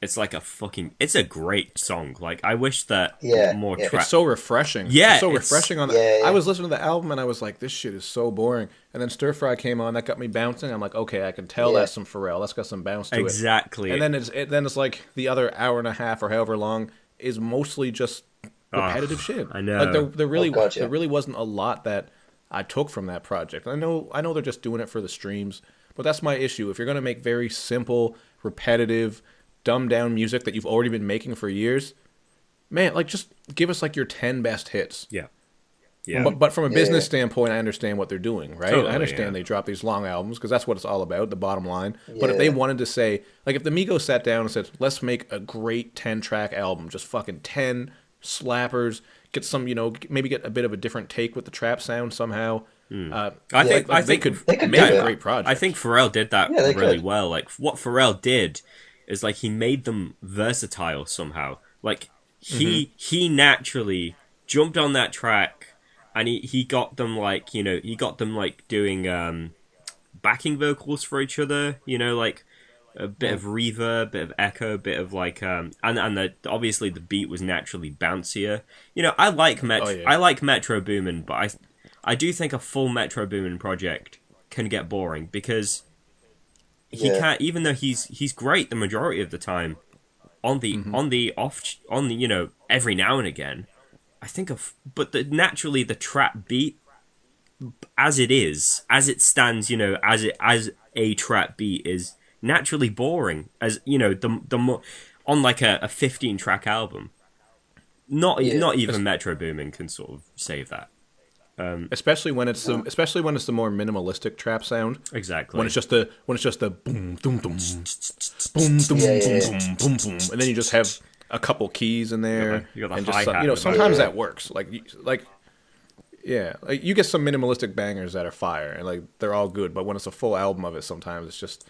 it's it's a great song. I wish that more. It's so refreshing. Yeah, it's so refreshing. I was listening to the album and I was like, this shit is so boring. And then Stir Fry came on, that got me bouncing. I'm like, okay, I can tell that's some Pharrell. That's got some bounce to it. Exactly. And then it's the other hour and a half or however long is mostly just repetitive shit. I know. There really wasn't a lot that I took from that project. I know they're just doing it for the streams. But that's my issue. If you're going to make very simple, repetitive, dumbed down music that you've already been making for years, man, like just give us like your 10 best hits. Yeah. Yeah. But from a business standpoint, I understand what they're doing, right? Totally, I understand they drop these long albums because that's what it's all about, the bottom line. But if they wanted to say, like if the Migos sat down and said, let's make a great 10-track album, just fucking 10 slappers, get some, maybe get a bit of a different take with the trap sound somehow. I think they could make a great project. I think Pharrell did that really well. Like what Pharrell did is like he made them versatile somehow. Like he naturally jumped on that track and he got them like, he got them like doing backing vocals for each other, like a bit of reverb, bit of echo, bit of like and obviously the beat was naturally bouncier. I like Metro Boomin, but I do think a full Metro Boomin project can get boring because he can't, even though he's great the majority of the time on the every now and again. I think naturally the trap beat as it stands, as a trap beat is naturally boring as the more on like a 15-track album. Not even Metro Boomin can sort of save that. Especially when it's the more minimalistic trap sound. Exactly. When it's just the boom boom boom boom boom boom boom boom, and then you just have a couple keys in there, you got the and just hi-hat sometimes that works. Like you get some minimalistic bangers that are fire, and like they're all good. But when it's a full album of it, sometimes it's just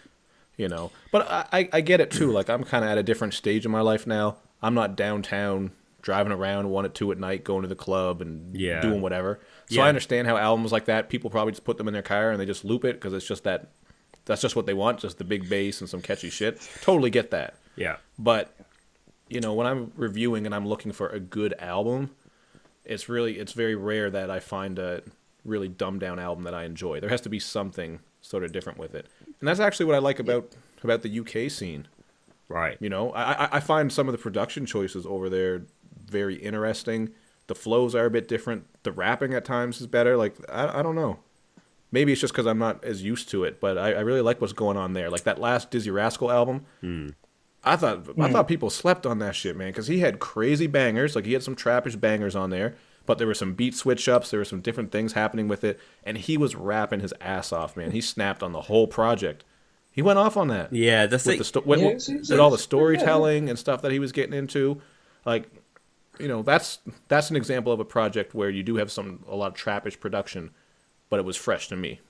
But I get it too. Like I'm kind of at a different stage in my life now. I'm not downtown driving around 1 or 2 at night, going to the club and doing whatever. So I understand how albums like that, people probably just put them in their car and they just loop it because it's just that's just what they want, just the big bass and some catchy shit. Totally get that. Yeah. But when I'm reviewing and I'm looking for a good album, it's very rare that I find a really dumbed down album that I enjoy. There has to be something sort of different with it. And that's actually what I like about the UK scene. Right. I find some of the production choices over there very interesting. The flows are a bit different. The rapping at times is better. Like, I don't know. Maybe it's just because I'm not as used to it, but I really like what's going on there. Like that last Dizzy Rascal album, I thought people slept on that shit, man, because he had crazy bangers. Like he had some trappish bangers on there, but there were some beat switch ups. There were some different things happening with it, and he was rapping his ass off, man. He snapped on the whole project. He went off on that. Yeah, with all the storytelling and stuff that he was getting into. Like, that's an example of a project where you do have a lot of trappish production, but it was fresh to me.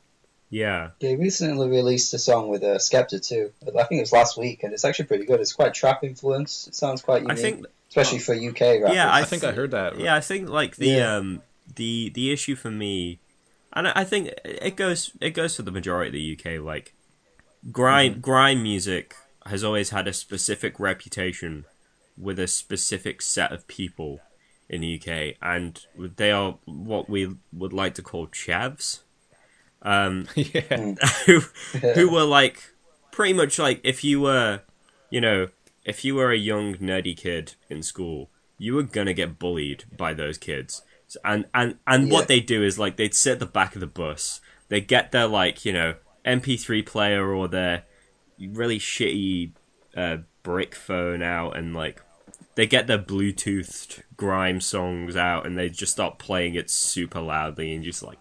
Yeah. He recently released a song with Skepta too. I think it was last week, and it's actually pretty good. It's quite trap influenced. It sounds quite unique, especially for UK rappers. Yeah, I think I heard that. Yeah, I think like the issue for me, and I think it goes for the majority of the UK. Like grime music has always had a specific reputation with a specific set of people in the UK, and they are what we would like to call chavs. Who were like pretty much like if you were a young nerdy kid in school, you were gonna get bullied by those kids. And what they do is like they'd sit at the back of the bus, they get their like MP3 player or their really shitty brick phone out, and like they get their Bluetoothed grime songs out and they just start playing it super loudly and just like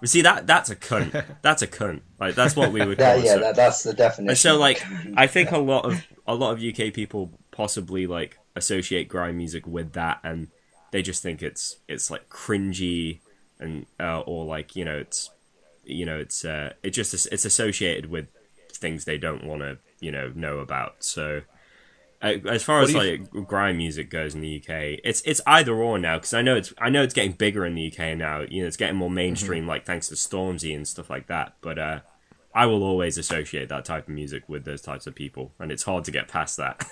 you see that's a cunt. That's a cunt. Like that's what we would call it. That's the definition. And so like I think a lot of UK people possibly like associate grime music with that, and they just think it's like cringy and or like it's associated with things they don't want to know about. So as far as like grime music goes in the UK, it's either or now, because I know it's getting bigger in the UK now. It's getting more mainstream, like thanks to Stormzy and stuff like that. But I will always associate that type of music with those types of people, and it's hard to get past that.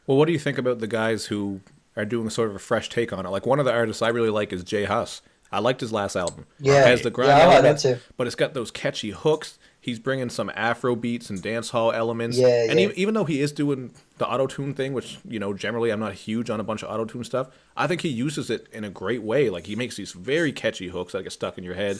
Well, what do you think about the guys who are doing sort of a fresh take on it? Like one of the artists I really like is Jay Huss. I liked his last album. Yeah, it has the grime I like elements, that too. But it's got those catchy hooks. He's bringing some Afro beats and dance hall elements. Yeah, and even though he is doing the auto-tune thing, which, generally I'm not huge on a bunch of auto-tune stuff, I think he uses it in a great way. Like, he makes these very catchy hooks that get stuck in your head.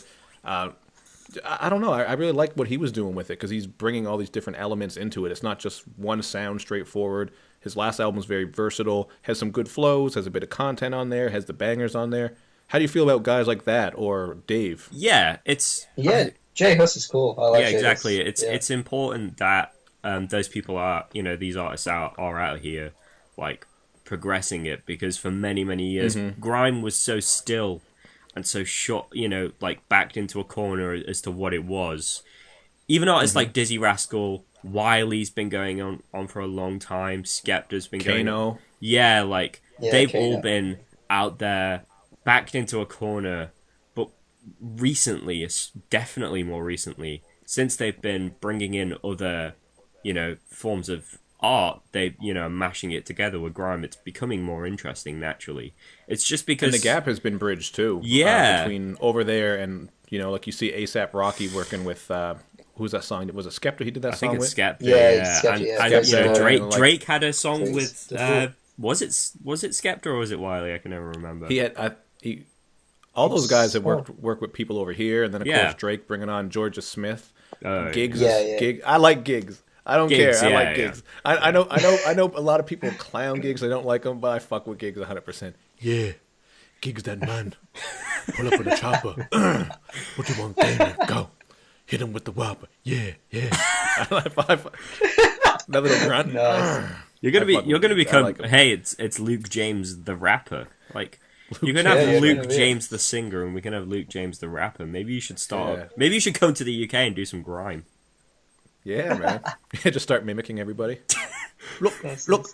I don't know. I really like what he was doing with it because he's bringing all these different elements into it. It's not just one sound straightforward. His last album's very versatile, has some good flows, has a bit of content on there, has the bangers on there. How do you feel about guys like that or Dave? Yeah, it's Jay Huss is cool. I like yeah, Jay exactly. Huss. It's important that those people are, these artists are out here like progressing it, because for many years grime was so still and so short, like backed into a corner as to what it was. Even artists like Dizzy Rascal, Wiley's been going on for a long time, Skepta's been going on. Yeah, like they've all been out there backed into a corner, but recently, definitely more recently, since they've been bringing in other, forms of art, they, mashing it together with grime, it's becoming more interesting naturally. It's just because... And the gap has been bridged too. Yeah. Between over there and, like you see A$AP Rocky working with... who's that song? Was it Skepta he did that song with? Skepta, yeah. And, and Drake had a song with... was it Skepta or was it Wiley? I can never remember. All those guys have worked with people over here, and then of course Drake bringing on Georgia Smith. Gigs, Gig. I like Gigs. I don't care. I like Gigs. I know a lot of people clown Gigs. I don't like them, but I fuck with Gigs 100%. Yeah, Gigs that man. Pull up with a chopper. What you want, gamer? Go. Hit him with the whopper. Yeah. That little grunt. No. You're gonna become. Like hey, it's Luke James the rapper. Like you can have Luke James the singer, and we can have Luke James the rapper. Maybe you should start. Yeah. Maybe you should come to the UK and do some grime. Yeah, man. Just start mimicking everybody. Look, fam. Look,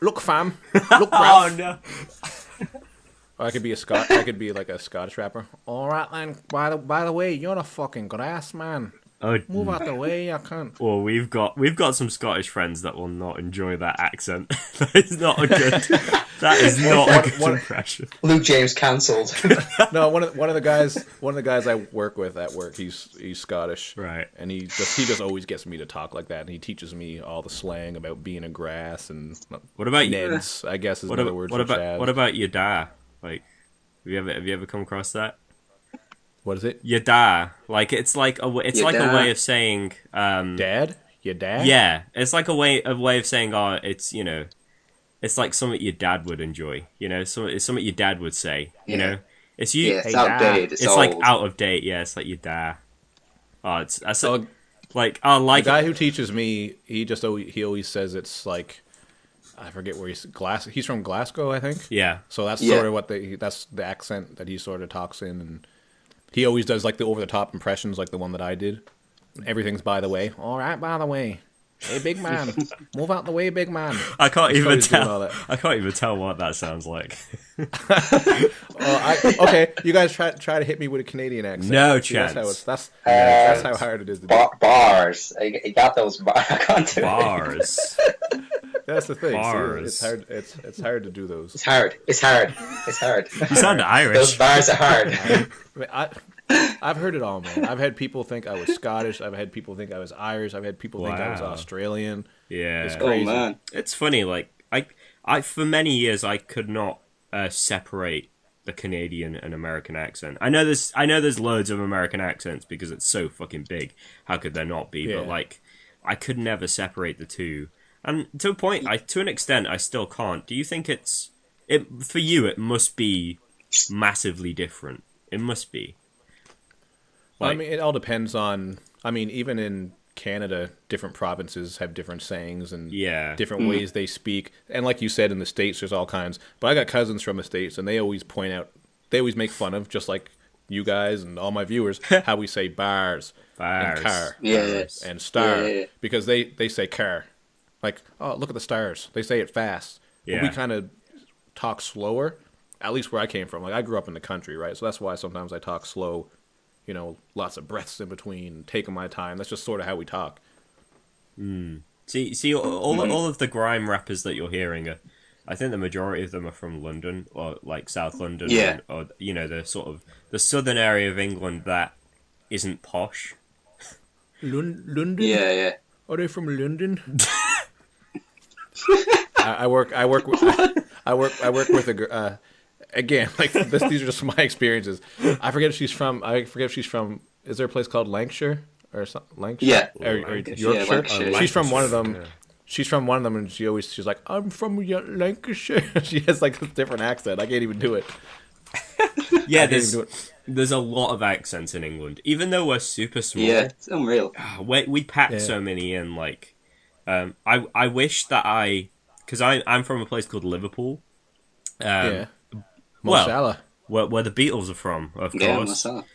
Ralph. Oh no. Or I could be like a Scottish rapper. All right, then. By the way, you're a fucking grass man. Move out the way, I can't. Well, we've got some Scottish friends that will not enjoy that accent. That is not a good. That is not a good impression. Luke James cancelled. No, one of the guys I work with at work, he's Scottish, right? And he just always gets me to talk like that, and he teaches me all the slang about being a grass and what about Neds, I guess is another word for Chad. What about your da? Like, have you ever come across that? What is it? Yada. Like it's like a way of saying dad? Your dad? Yeah. It's like a way of saying it's it's like something your dad would enjoy, so it's something your dad would say, It's you it's outdated. It's like out of date, yeah, it's like your dad. Oh, the guy who teaches me, he always says it's like I forget where he's from Glasgow, I think. Yeah. So that's sort of that's the accent that he sort of talks in, and he always does like the over-the-top impressions, like the one that I did. Everything's by the way. All right, by the way. Hey, big man, move out the way, big man. I can't even tell what that sounds like. Okay, you guys try to hit me with a Canadian accent. No chance. That's how hard it is to do. Bars. You got those bars. I can't do bars. That's the thing. Bars. See, it's hard to do those. It's hard. You sound Irish. Those bars are hard. I've heard it all, man. I've had people think I was Scottish. I've had people think I was Irish. I've had people think I was Australian. Yeah, it's crazy. Oh, man. It's funny. Like I for many years I could not separate the Canadian and American accent. I know there's loads of American accents because it's so fucking big. How could there not be? Yeah. But like, I could never separate the two. And to a point, to an extent, I still can't. Do you think for you? It must be massively different. It must be. Well, I mean, it all depends on. I mean, even in Canada, different provinces have different sayings and different ways they speak. And like you said, in the States, there's all kinds. But I got cousins from the States, and they always point out, they always make fun of, just like you guys and all my viewers, how we say bars and car and star because they say car. Like, oh, look at the stars. They say it fast. Yeah. But we kind of talk slower, at least where I came from. Like, I grew up in the country, right? So that's why sometimes I talk slow, lots of breaths in between, taking my time. That's just sort of how we talk. See, all of the grime rappers that you're hearing I think the majority of them are from London or like South London, or the sort of the southern area of England that isn't posh. London? Yeah. Are they from London? I work with a girl. Again, like these are just my experiences. I forget if she's from. is there a place called Lancashire or something? Lancashire? Yeah. Or Lancashire. Yorkshire? Lancashire. She's from one of them. Yeah. She's from one of them, and she's like, I'm from Lancashire. She has like a different accent. I can't even do it. Yeah, there's a lot of accents in England, even though we're super small. Yeah, it's unreal. We pack so many in. Like, I wish that because I'm from a place called Liverpool. Yeah. Well, Salah. where the Beatles are from, of Yeah, course. myself.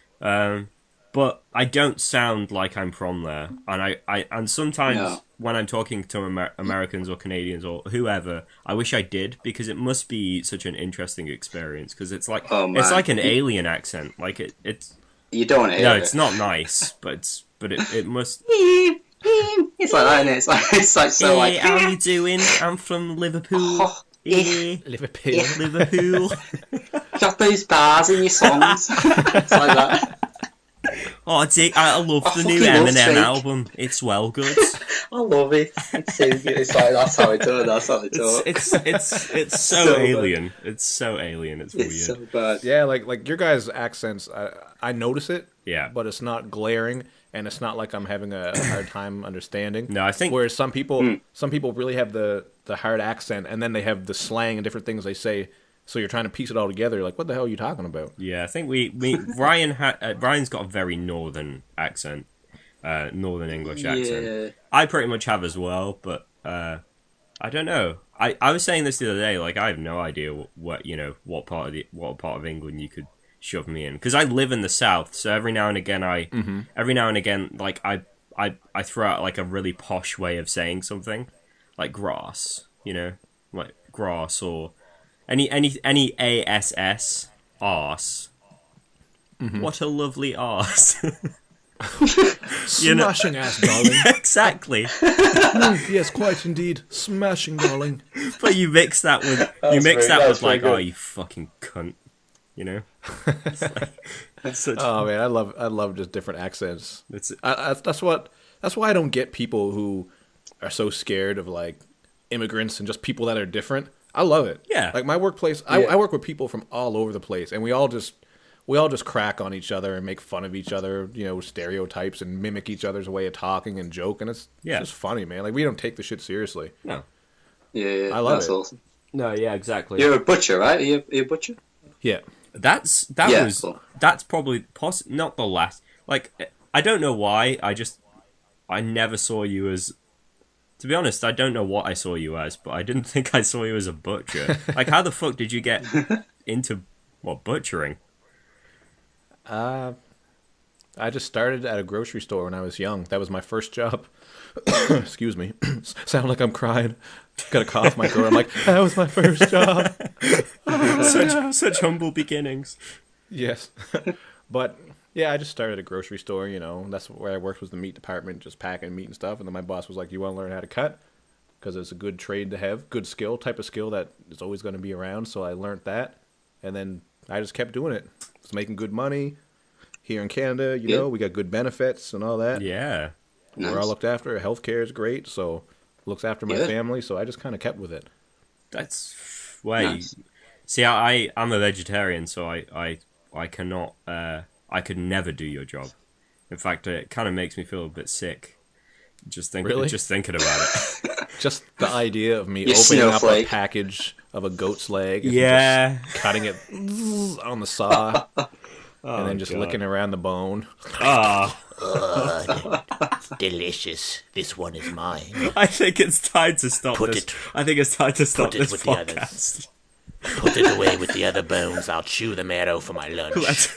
But I don't sound like I'm from there, and sometimes No. when I'm talking to Americans or Canadians or whoever, I wish I did, because it must be such an interesting experience, because it's like it's like an alien accent, like it's You don't want to hear no, it. it's not nice, but it must. It's like that, isn't it? It's like so like. Hey, how you doing? I'm from Liverpool. Oh, Yeah, Liverpool. Liverpool. got those bars in your songs. It's like that. Oh, Dick, I love the new fucking love Eminem Drake. album. It's well good. I love it. It's so good. It's like that's how it does. That's how they talk. It's so So alien. It's so alien. It's weird. It's so bad. Yeah, like your guys' accents, I notice it. Yeah. But it's not glaring, and it's not like I'm having a hard time understanding. No, I think- Whereas some people really have the hard accent, and then they have the slang and different things they say. So you're trying to piece it all together. Like, what the hell are you talking about? Yeah, I think Ryan's got a very northern accent, northern English accent. Yeah. I pretty much have as well, but I don't know. I was saying this the other day. Like, I have no idea what part of England you could shove me in, because I live in the south. So every now and again, like I throw out like a really posh way of saying something, like grass, like grass or. Any ASS arse. Mm-hmm. What a lovely arse. Smashing ass, darling. Exactly. Yes, quite indeed. Smashing, darling. But you mix that with like, oh, you fucking cunt. It's like, it's such, Oh man, I love just different accents. That's why I don't get people who are so scared of like immigrants and just people that are different. I love it. Yeah. Like my workplace, I work with people from all over the place, and we all just crack on each other and make fun of each other, stereotypes, and mimic each other's way of talking and joke, and it's just funny, man. Like we don't take the shit seriously. no. Yeah, I love that's it. awesome. No, yeah, exactly. You're a butcher, right? Are you a butcher? Yeah. That's Cool. probably not the last. Like, I don't know why. I never saw you as. To be honest, I don't know what I saw you as, but I didn't think I saw you as a butcher. Like, how the fuck did you get into butchering? I just started at a grocery store when I was young. That was my first job. Excuse me. Sound like I'm crying. Got a cough in my throat. I'm like, that was my first job. Such humble beginnings. Yes. But yeah, I just started at a grocery store, That's where I worked, was the meat department, just packing meat and stuff. And then my boss was like, you want to learn how to cut? Because it's a good trade to have, good skill, type of skill that is always going to be around. So I learned that. And then I just kept doing it. Was making good money. Here in Canada, we got good benefits and all that. Yeah. We're all Nice. looked after. Healthcare is great, so looks after my family. So I just kind of kept with it. That's way. Nice. See, I'm a vegetarian, so I cannot. I could never do your job. In fact, it kind of makes me feel a bit sick. Just thinking about it. Just the idea of me You opening up a snowflake. package of a goat's leg and Yeah. just cutting it on the saw and then just God. licking around the bone. Ah, Delicious. This one is mine. I think it's time to stop Put this. it- I think it's time to stop it this with the others. podcast. Put it away with the other bones. I'll chew the marrow for my lunch.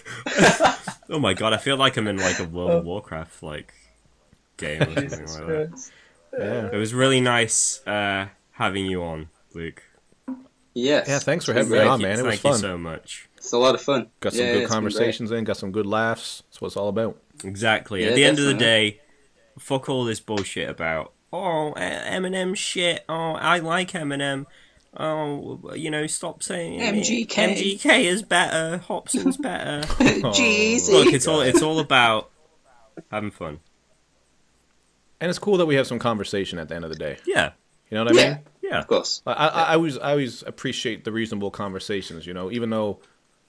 Oh my god, I feel like I'm in like a World of Warcraft game or something like that. Yeah. It was really nice having you on, Luke. Yes. Yeah, thanks for It's having me great. on, man. It was Thank you fun. so much. It's a lot of fun. Got some Yeah, good it's been great. conversations in, got some good laughs. That's what it's all about. Exactly. Yeah, At the end of the definitely. day, fuck all this bullshit about Eminem shit. Oh, I like Eminem. Oh, stop saying MGK. MGK is better. Hobson's better. Jeezy. Look, it's all about having fun. And it's cool that we have some conversation at the end of the day. Yeah, You know what I Yeah. mean? yeah. Of course. I always appreciate the reasonable conversations, even though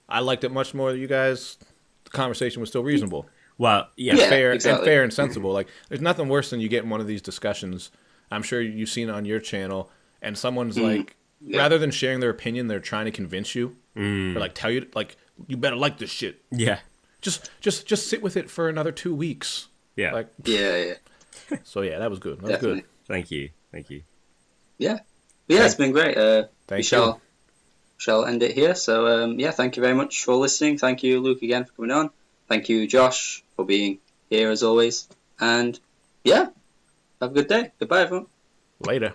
I liked it much more than you guys, the conversation was still reasonable. Well, yeah, Yeah. fair exactly. and fair and sensible. Like, there's nothing worse than you get in one of these discussions. I'm sure you've seen on your channel, and someone's like, Yeah. rather than sharing their opinion, they're trying to convince you, or like tell you, like, you better like this shit. yeah, Just sit with it for another 2 weeks. yeah. Like, Yeah. so yeah, that was good. That was Definitely. good. Thank you. Yeah. Yeah, it's been great. We Thank shall end it here. So, yeah, thank you very much for listening. Thank you, Luke, again for coming on. Thank you, Josh, for being here as always. And, yeah, have a good day. Goodbye, everyone. Later.